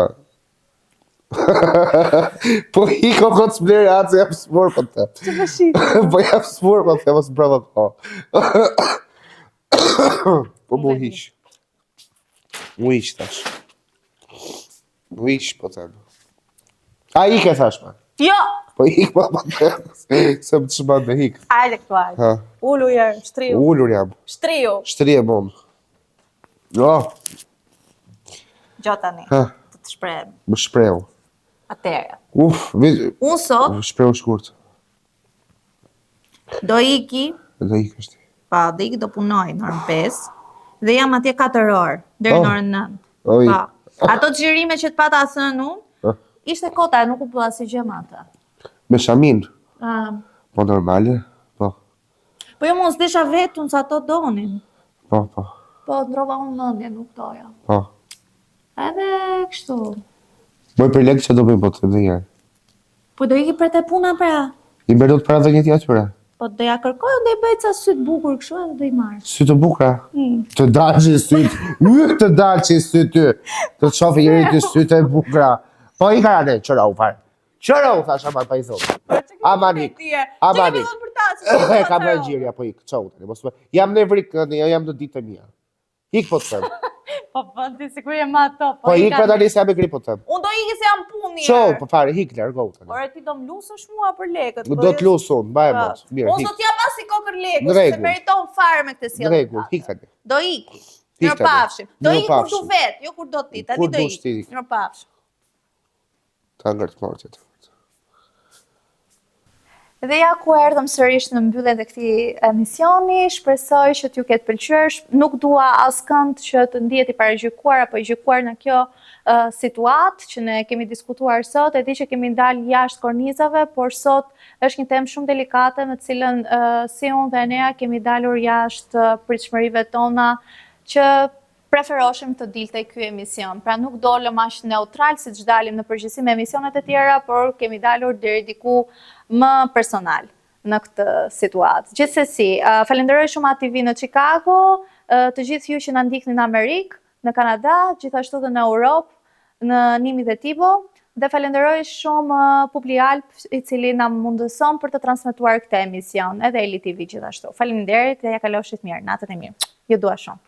Po hiko kot s'blerë atë se jam smur po të. Që po shifë? Po jam smur po të, mos brava po. Po mu hiq. Mu hiq tash. Mu hiq po të. A hik e thash ma. Jo! Po hik po të. Se më të shman me hik. Ajde këtu ajde. Ha. Ullu jerë, shtriu. Ullur jam. Shtriu. Shtrije mund. Jo, Gjotani, ha, të të shprem. më shpreu. Atere. Unë Sot shpreu shkurt. do iki, Dhe hik është. pa, do iki do punoj në orën 5, dhe jam atje 4 orë, deri në orën 9. Oj. Pa. Ato xhirime që të pata asën unë, Ah. ishte kota, nuk u bëha si gjë me ata. Me shamin. Ah, Po normale. Po, Po jo mos desha vetun sa ato donin. po. Po ndrova unë mendje, nuk doja. Po. Edhe kështu. Moj për lekë që do bëjmë po të dhe njerë. Po do iki për te puna pra. I mberot para dhe njëti atyre. Po do ja kërkoj, unë do i bëj ca syt bukur kështu edhe do i marr. Sy të bukra. Të dalë syt. Të dalë syt ty. Të të shofi njëri të syt e bukra. Po i karane, qëra u farë. Qëra u thash ama pa i thotë. Amanik. Amanik. Ka më gjirja po ik. Çau tani. Mos më. Jam në vrik, jam në ditë mia. Ik po të them. Po ti sikur je ma ato. Po ik pa tani se jam e grip po të them. Unë do iki se jam punë. Çau, po fare, hik largo tani. Ore ti do mlusësh mua për lekët. Do të lusë unë, mbaj e mos. Mirë, Unë do hik. t'ja pas i kokër lekës, Në se rregull. meriton fare me këtë Në sjellje. rregull, hik tani. Do iki. Hik Mirë tani. pafshim. Do Mirë iki kur du pafshim. vet, jo kur do ti. Tani Kur do dush ti. iki. Mirë pafshim. Ta ngërt mortit. Dhe ja ku erdhëm sërish në mbylljen e këtij emisioni, shpresoj që t'ju ketë pëlqyer. Nuk dua askënd që të ndihet i paragjykuar apo i gjykuar në kjo situatë që ne kemi diskutuar sot. E di që kemi dalë jashtë kornizave, por sot është një temë shumë delikate me të cilën si unë dhe Nea kemi dalur jashtë pritshmërive tona që preferoshim të dilte ky emision. Pra nuk dolëm aq neutral siç dalim në përgjithësi me emisionet e tjera, por kemi dalur deri diku më personal në këtë situatë. Gjithsesi, falenderoj shumë ATV në Chicago, të gjithë ju që na ndikni në Amerikë, në Kanada, gjithashtu dhe në Europë, në Nimi dhe Tibo, dhe falenderoj shumë Publi Alp i cili na mundëson për të transmetuar këtë emision, edhe Eli TV gjithashtu. Faleminderit dhe ja kaloshit mirë, natën e mirë. Ju dua shumë.